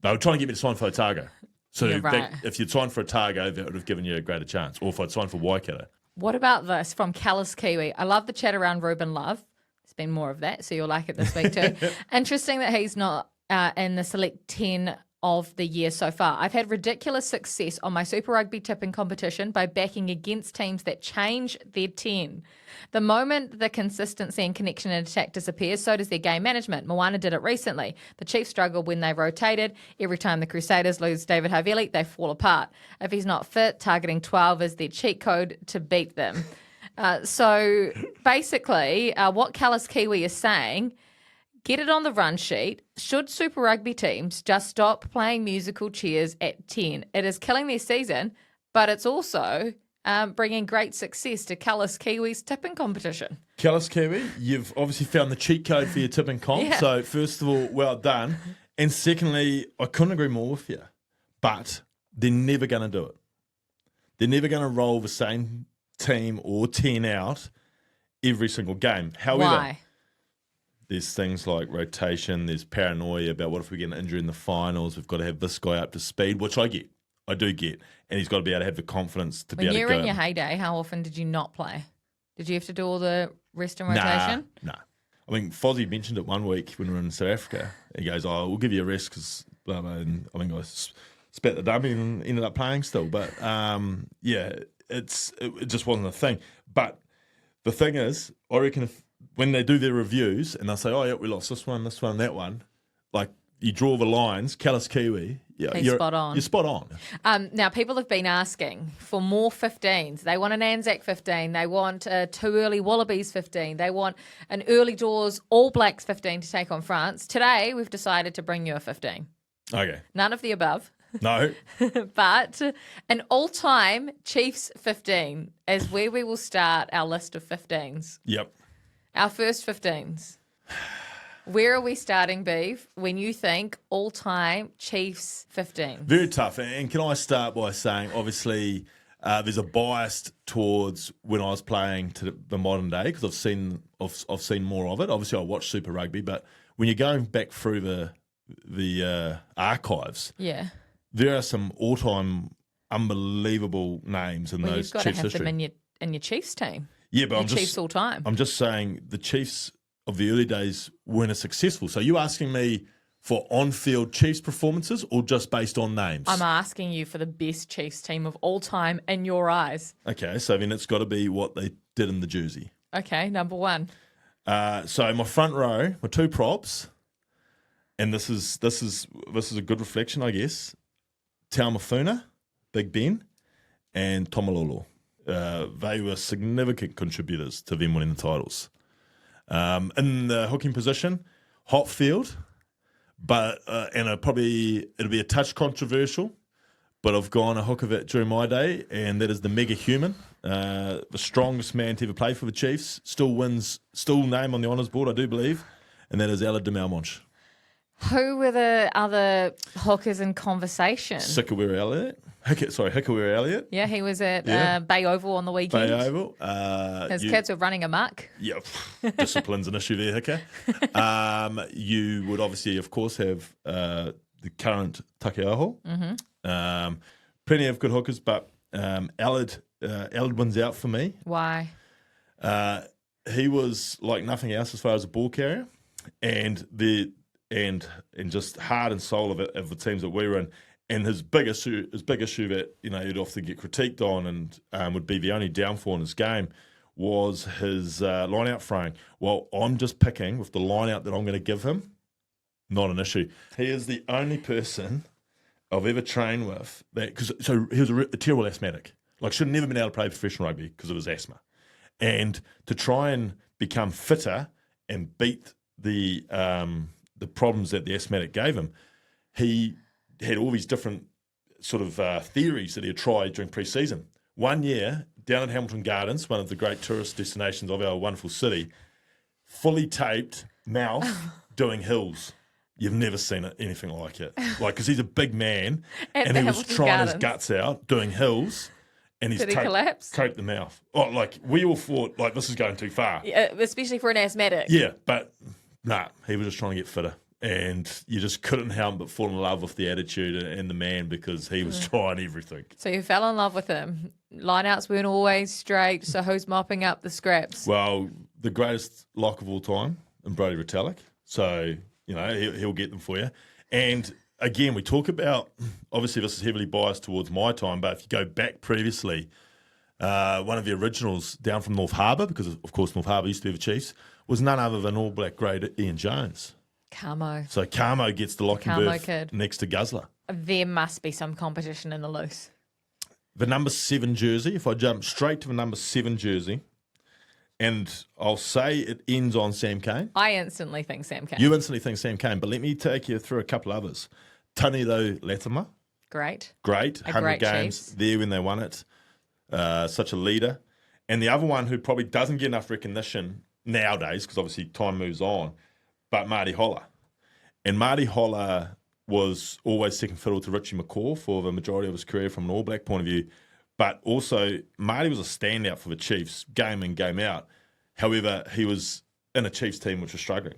They were trying to get me to sign for Otago. So You're right. if you'd signed for Otago, that would have given you a greater chance. Or if I'd signed for Waikato. What about this from Callous Kiwi? I love the chat around Ruben Love. There's been more of that, so you'll like it this week too. Interesting that he's not in the select 10 of the year so far. I've had ridiculous success on my Super Rugby tipping competition by backing against teams that change their 10. The moment the consistency and connection in attack disappears, so does their game management. Moana did it recently. The Chiefs struggled when they rotated. Every time the Crusaders lose David Havili, they fall apart. If he's not fit, targeting 12 is their cheat code to beat them. So basically, what Callous Kiwi is saying, get it on the run sheet. Should Super Rugby teams just stop playing musical chairs at 10? It is killing their season, but it's also bringing great success to Callous Kiwi's tipping competition. Callous Kiwi, you've obviously found the cheat code for your tipping comp. Yeah. So first of all, well done. And secondly, I couldn't agree more with you. But they're never going to do it. They're never going to roll the same team or 10 out every single game. However, Why? there's things like rotation, there's paranoia about what if we get an injury in the finals, we've got to have this guy up to speed, which I get. I do get. And he's got to be able to have the confidence to be able to go. When you were in your heyday, how often did you not play? Did you have to do all the rest and rotation? Nah. I mean, Fozzie mentioned it one week when we were in South Africa. He goes, we'll give you a rest because, and I mean, I spat the dummy and ended up playing still. But, it just wasn't a thing. But the thing is, I reckon when they do their reviews and they'll say, oh, yeah, we lost this one, that one, like you draw the lines, Callous Kiwi, He's spot on. You're spot on. Now, people have been asking for more 15s. They want an Anzac 15. They want a too early Wallabies 15. They want an early doors All Blacks 15 to take on France. Today, we've decided to bring you a 15. Okay. None of the above. No. But an all-time Chiefs 15 is where we will start our list of 15s. Yep. Our first 15s. Where are we starting, Beav, when you think all-time Chiefs 15? Very tough. And can I start by saying, obviously, there's a bias towards when I was playing to the modern day because I've seen more of it. Obviously, I watch Super Rugby, but when you're going back through the archives, there are some all-time unbelievable names in those you've got Chiefs to have history. them in your Chiefs team. Yeah, but Chiefs all-time. I'm just saying the Chiefs of the early days weren't as successful. So you asking me for on-field Chiefs performances or just based on names? I'm asking you for the best Chiefs team of all time in your eyes. Okay, so then it's got to be what they did in the jersey. Okay, number one. So my front row, my two props, and this is a good reflection, I guess. Taumafuna, Big Ben, and Tomalolo. They were significant contributors to them winning the titles. In the hooking position, Hotfield, but it'll be a touch controversial, but I've gone a hook of it during my day, and that is the mega human, the strongest man to ever play for the Chiefs, still name on the honours board, I do believe, and that is Ardie Savea. Who were the other hookers in conversation? Hikawera Elliott. Yeah, he was at Bay Oval on the weekend. Bay Oval. His kids were running amok. Yeah, discipline's an issue there, Hika. You would obviously, of course, have the current Takeaho. Mm-hmm. Plenty of good hookers, but Allard wins out for me. Why? He was like nothing else as far as a ball carrier, and just heart and soul of the teams that we were in. And his big issue that, he'd often get critiqued on and would be the only downfall in his game was his line-out throwing. Well, I'm just picking with the line-out that I'm going to give him. Not an issue. He is the only person I've ever trained with so he was a terrible asthmatic. Like, should have never been able to play professional rugby because of his asthma. And to try and become fitter and beat the problems that the asthmatic gave him, he had all these different sort of theories that he had tried during pre-season. One year, down at Hamilton Gardens, one of the great tourist destinations of our wonderful city, fully taped mouth doing hills. You've never seen anything like it. Like, because he's a big man and he was trying his guts out doing hills. And he's taped the mouth. Oh, like, we all thought, like, this is going too far. Yeah, especially for an asthmatic. Yeah, but he was just trying to get fitter. And you just couldn't help but fall in love with the attitude and the man because he was trying everything. So you fell in love with him. Lineouts weren't always straight, so who's mopping up the scraps? Well, the greatest lock of all time, and Brodie Retallick. So, you know, he'll get them for you. And again, we talk about, obviously this is heavily biased towards my time, but if you go back previously, one of the originals down from North Harbour, because of course North Harbour used to be the Chiefs, was none other than All Black grade Ian Jones. Camo. So Camo gets the lock and berth kid. next to Guzzler. There must be some competition in the loose. The number 7 jersey, if I jump straight to the number 7 jersey, and I'll say it ends on Sam Cane. I instantly think Sam Cane. You instantly think Sam Cane, but let me take you through a couple others. Tanido Latimer. Great. 100 games Chiefs. There when they won it. Such a leader. And the other one who probably doesn't get enough recognition nowadays, because obviously time moves on, but Marty Holler. And Marty Holler was always second fiddle to Richie McCaw for the majority of his career from an All Black point of view. But also, Marty was a standout for the Chiefs, game in, game out. However, he was in a Chiefs team which was struggling.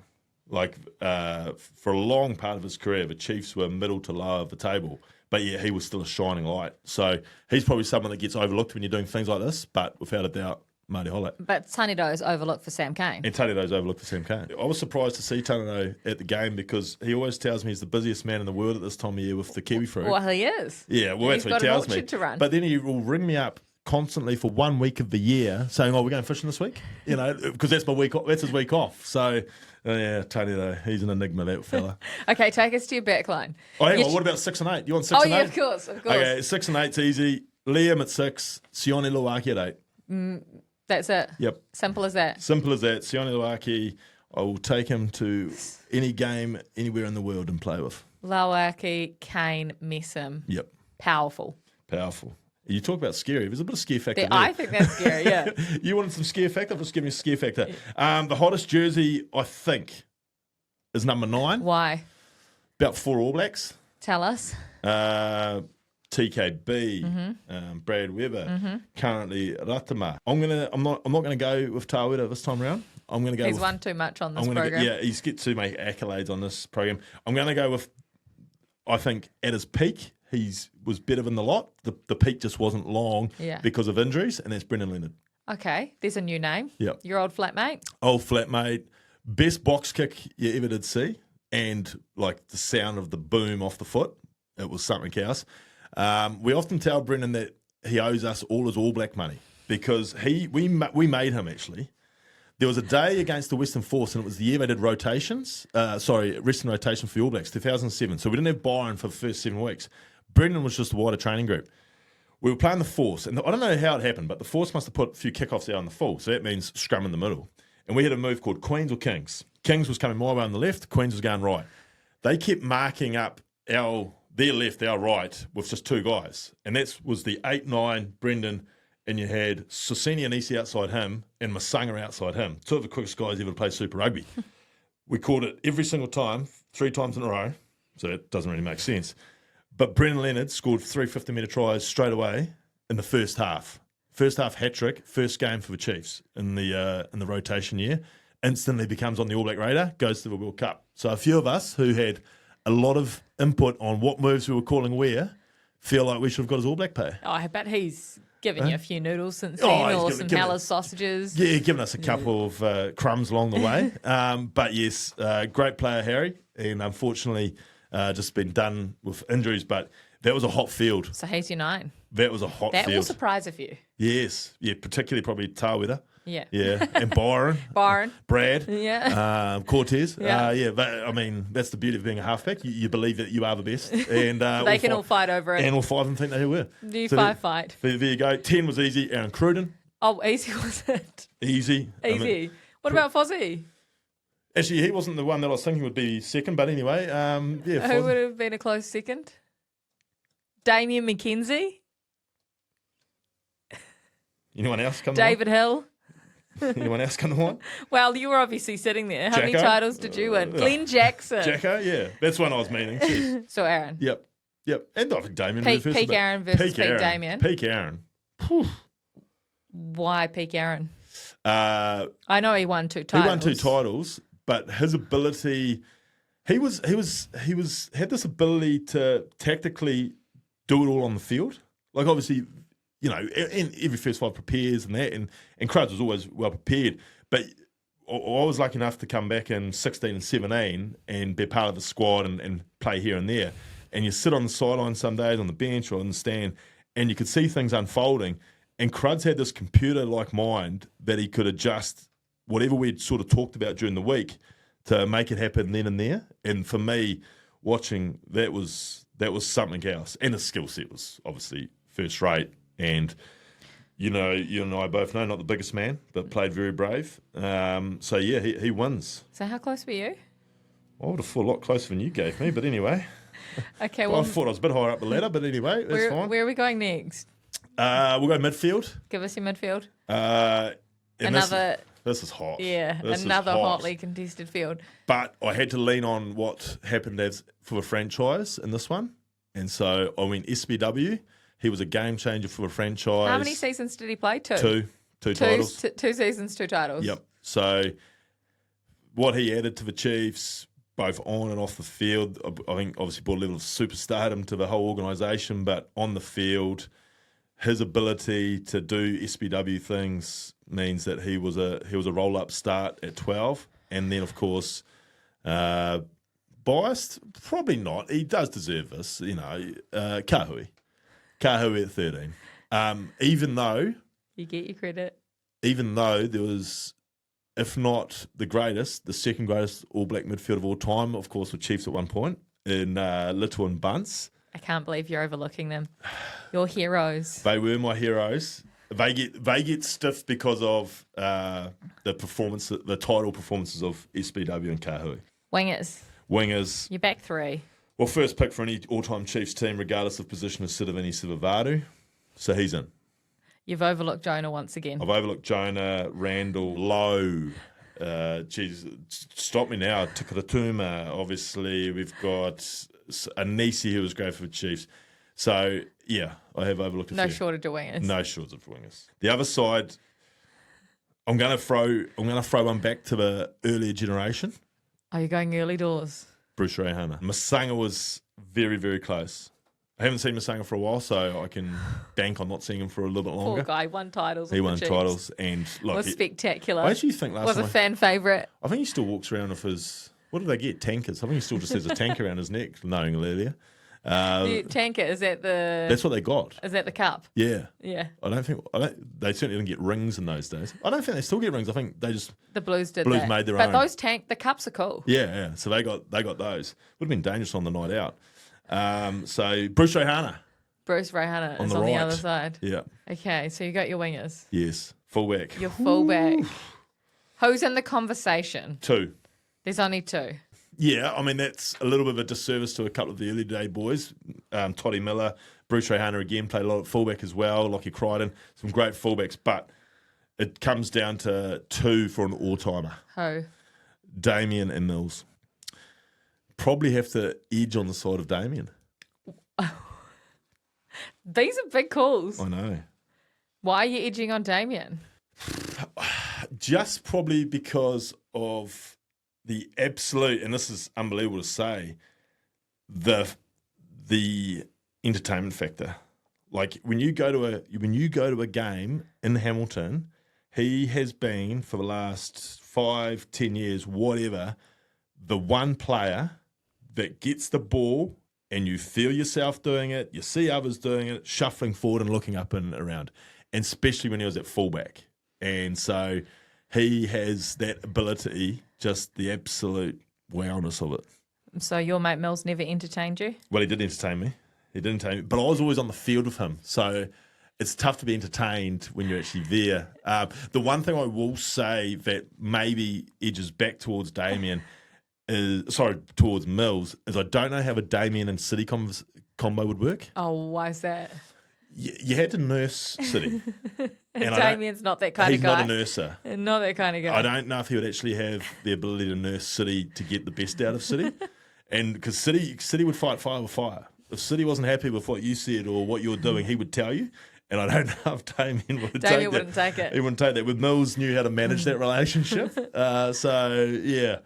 Like, for a long part of his career, the Chiefs were middle to lower of the table. But yeah, he was still a shining light. So he's probably someone that gets overlooked when you're doing things like this, but without a doubt, Marty Holler. But Tanido's overlooked for Sam Cane. And Tanido's overlooked for Sam Cane. I was surprised to see Tanido at the game because he always tells me he's the busiest man in the world at this time of year with the kiwi fruit. Well, he is. Yeah, well, that's what he tells me. To run. But then he will ring me up constantly for 1 week of the year saying, we're going fishing this week, you know, because that's my week. That's his week off. So, yeah, Tanido, he's an enigma, that fella. Okay, take us to your back line. Oh, hang on, what about 6 and 8? You want 6 and 8? Oh, yeah, of course. Okay, 6 and 8's easy. Liam at 6, Sione Luaki at 8. That's it? Yep. Simple as that? Simple as that. Sione Luaki, I will take him to any game anywhere in the world and play with. Luaki, Cane, Messam. Yep. Powerful. You talk about scary. There's a bit of scare factor there. I think that's scary, yeah. You wanted some scare factor? Just give me a scare factor. The hottest jersey, I think, is number 9. Why? About 4 All Blacks. Tell us. TKB, Brad Weber, currently Ratama. I'm not gonna go with Tawera this time around. I'm gonna go. He's won too much on this program. He's get too many accolades on this program. I'm gonna go with. I think at his peak, was better than the lot. The peak just wasn't long because of injuries, and that's Brendan Leonard. Okay, there's a new name. Yep. Your old flatmate. Old flatmate, best box kick you ever did see, and like the sound of the boom off the foot, it was something else. We often tell Brendan that he owes us all his All Black money because we made him actually. There was a day against the Western Force and it was the year they did rotations. Rest and rotation for the All Blacks, 2007. So we didn't have Byron for the first 7 weeks. Brendan was just a wider training group. We were playing the Force, and I don't know how it happened, but the Force must have put a few kickoffs out on the full. So that means scrum in the middle. And we had a move called Queens or Kings. Kings was coming my way on the left, Queens was going right. They kept marking up their left, our right, with just 2 guys. And that was the 8-9 Brendan, and you had Susini and Isi outside him and Masanga outside him. 2 of the quickest guys ever to play Super Rugby. We caught it every single time, 3 times in a row, so that doesn't really make sense. But Brendan Leonard scored 3 50-metre tries straight away in the first half. First half hat-trick, first game for the Chiefs in the rotation year. Instantly becomes on the All Black radar, goes to the World Cup. So a few of us who had a lot of input on what moves we were calling where feel like we should have got his All Black pay. Oh, I bet he's given you a few noodles since then, or some Haller's sausages. Yeah, given us a couple of crumbs along the way. But yes, great player, Harry, and unfortunately just been done with injuries, but that was a hot field. So he's your 9. That was a hot field. That will surprise a few. Yes, yeah, particularly probably Tawera. Yeah. Yeah, and Byron. Brad. Yeah. Cortez. Yeah. I mean, that's the beauty of being a halfback. You believe that you are the best. And They can all fight over it. And all 5 of them think they were. Do fight. There you go. 10 was easy. Aaron Cruden. Oh, easy was it? Easy. Easy. I mean, what about Fozzie? actually, he wasn't the one that I was thinking would be second, but anyway, Who would have been a close second? Damien McKenzie? Anyone else come David Hill? to mind? Anyone else come to mind? Well, you were obviously sitting there. How many Jacko? titles did you win? Glenn Jackson. Jacko, yeah. That's one I was meaning. Jeez. So Aaron. Yep. And I think Damien. Peak Aaron versus Peak Damien. Peak Aaron. Why Peak Aaron? I know he won 2 titles. He won 2 titles, but his ability, he had this ability to tactically do it all on the field. Like obviously, you know, and every first 5 prepares and that, and Cruds was always well prepared. But I was lucky enough to come back in 16 and 17 and be part of the squad and play here and there. And you sit on the sideline some days on the bench or in the stand, and you could see things unfolding. And Cruds had this computer-like mind that he could adjust whatever we'd sort of talked about during the week to make it happen then and there. And for me, watching that was something else. And the skill set was obviously first rate. And you know, you and I both know, not the biggest man, but played very brave. So yeah, he wins. So how close were you? I would have thought a lot closer than you gave me, but anyway. Okay, well, I thought I was a bit higher up the ladder, but anyway, that's fine. Where are we going next? We'll go midfield. Give us your midfield. Another. This is hot. Yeah, another hotly contested field. But I had to lean on what happened for the franchise in this one. And so I went SBW. He was a game changer for the franchise. How many seasons did he play? 2. Two titles. 2 seasons, 2 titles. Yep. So what he added to the Chiefs, both on and off the field, I think obviously brought a level of superstardom to the whole organisation, but on the field, his ability to do SBW things means that he was a roll-up start at 12. And then, of course, biased? Probably not. He does deserve this, you know. Kahui at 13. Even though... You get your credit. Even though there was, if not the greatest, the second greatest All Black midfield of all time, of course, with Chiefs at one point, in Little and Bunce. I can't believe you're overlooking them. Your heroes. They were my heroes. They get stiff because of the title performances of SBW and Kahui. Wingers. Your back 3. Well, first pick for any all-time Chiefs team, regardless of position, is Sitiveni Sivivadu. So he's in. You've overlooked Jonah once again. I've overlooked Jonah, Randall, Lowe. Stop me now. Tukaratuma, obviously. We've got Anisi, who was great for the Chiefs. So, yeah, I have overlooked a few. No shortage of wingers. No shortage of wingers. The other side, I'm going to throw one back to the earlier generation. Are you going early doors? Bruce Reihana. Masanga was very, very close. I haven't seen Masanga for a while, so I can bank on not seeing him for a little bit longer. Poor guy, won titles. He won titles, and look, was spectacular. I actually think was a fan favourite. I think he still walks around with his. What do they get? Tankers. I think he still just has a tank around his neck. Knowing earlier, the tanker, is that the? That's what they got. Is that the cup? Yeah. Yeah. They certainly didn't get rings in those days. I don't think they still get rings. I think they just. The Blues did. Blues that. made their own. But the cups are cool. Yeah. So they got those. Would have been dangerous on the night out. So Bruce Reihana. Bruce Reihana is on the other side. Yeah. Okay, so you got your wingers. Yes. Fullback. Your fullback. Who's in the conversation? 2. There's only 2. Yeah, I mean, that's a little bit of a disservice to a couple of the early day boys. Toddy Miller, Bruce Reihana again, played a lot at fullback as well, Lockie Crichton, some great fullbacks, but it comes down to 2 for an all-timer. Who? Damien and Mills. Probably have to edge on the side of Damien. These are big calls. I know. Why are you edging on Damien? Just probably because of the absolute, and this is unbelievable to say, the entertainment factor. Like when you go to a game in Hamilton, he has been for the last 5-10 years, whatever, the one player that gets the ball and you feel yourself doing it, you see others doing it, shuffling forward and looking up and around, and especially when he was at fullback. And so he has that ability, just the absolute wowness of it. So your mate Mills never entertained you? Well, he did entertain me. But I was always on the field with him. So it's tough to be entertained when you're actually there. The one thing I will say that maybe edges back towards towards Mills, is I don't know how a Damien and City combo would work. Oh, why is that? You had to nurse City. And Damien's not that kind of guy. He's not a nurser. Not that kind of guy. I don't know if he would actually have the ability to nurse City to get the best out of City. And because City would fight fire with fire. If City wasn't happy with what you said or what you were doing, he would tell you. And I don't know if Damien would take that. Damien wouldn't take it. He wouldn't take that. With Mills knew how to manage that relationship. Yeah.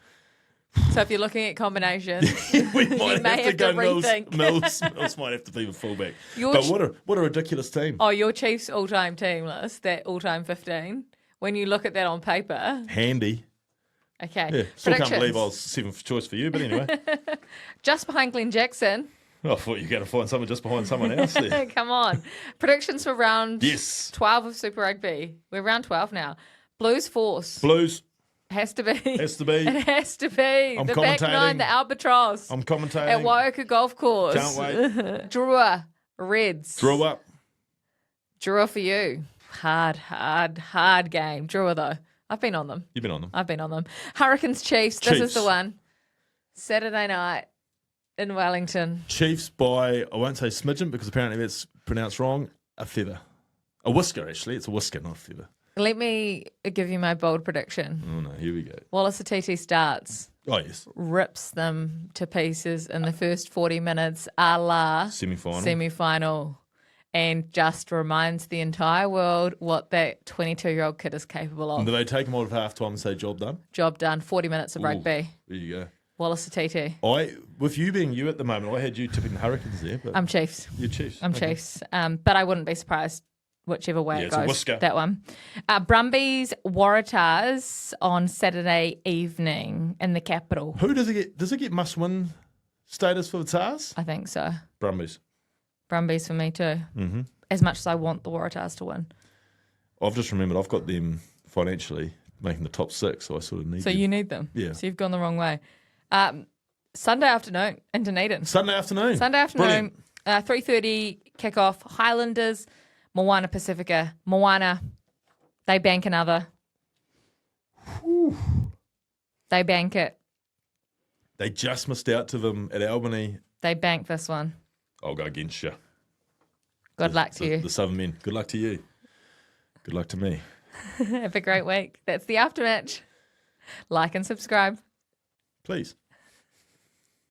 So if you're looking at combinations, We might have to go rethink. Mills might have to be the fullback. But what a ridiculous team. Oh, your Chiefs all-time team list, that all-time 15, when you look at that on paper. Handy. Okay. Yeah. Still can't believe I was seventh choice for you, but anyway. Just behind Glenn Jackson. I thought you were going to find someone just behind someone else there. Come on. Predictions for round 12 of Super Rugby. We're round 12 now. Blues Force. Blues. Has to be. Has to be. It has to be. I'm the back nine, the Albatross. I'm commentating. At Waioka Golf Course. Can't wait. Drua. Reds. Draw up. Drua for you. Hard game. Drua, though. I've been on them. You've been on them. I've been on them. Hurricanes Chiefs. This is the one. Saturday night in Wellington. Chiefs by, I won't say smidgen because apparently that's pronounced wrong, a feather. A whisker, actually. It's a whisker, not a feather. Let me give you my bold prediction. Oh, no. Here we go. Wallace Sititi starts. Oh, yes. Rips them to pieces in the first 40 minutes, a la semi-final, and just reminds the entire world what that 22-year-old kid is capable of. And do they take him out of half-time and say, job done? Job done. 40 minutes of rugby. There you go. Wallace Sititi. With you being you at the moment, I had you tipping the Hurricanes there. But I'm Chiefs. You're Chiefs. I'm Chiefs. But I wouldn't be surprised whichever way it it's a goes. whisker. That one. Brumbies Waratahs on Saturday evening in the capital. Who does it get? Does it get must-win status for the Tars? I think so. Brumbies. Brumbies for me too. Mm-hmm. As much as I want the Waratahs to win. I've just remembered I've got them financially making the top 6, so I sort of need them. So you need them? Yeah. So you've gone the wrong way. Sunday afternoon in Dunedin. Sunday afternoon. 3:30 kickoff. Highlanders, Moana Pacifica. Moana, they bank another. Whew. They bank it. They just missed out to them at Albany. They bank this one. I'll go against you. Good luck to you. The Southern men. Good luck to you. Good luck to me. Have a great week. That's the aftermatch. Like and subscribe. Please.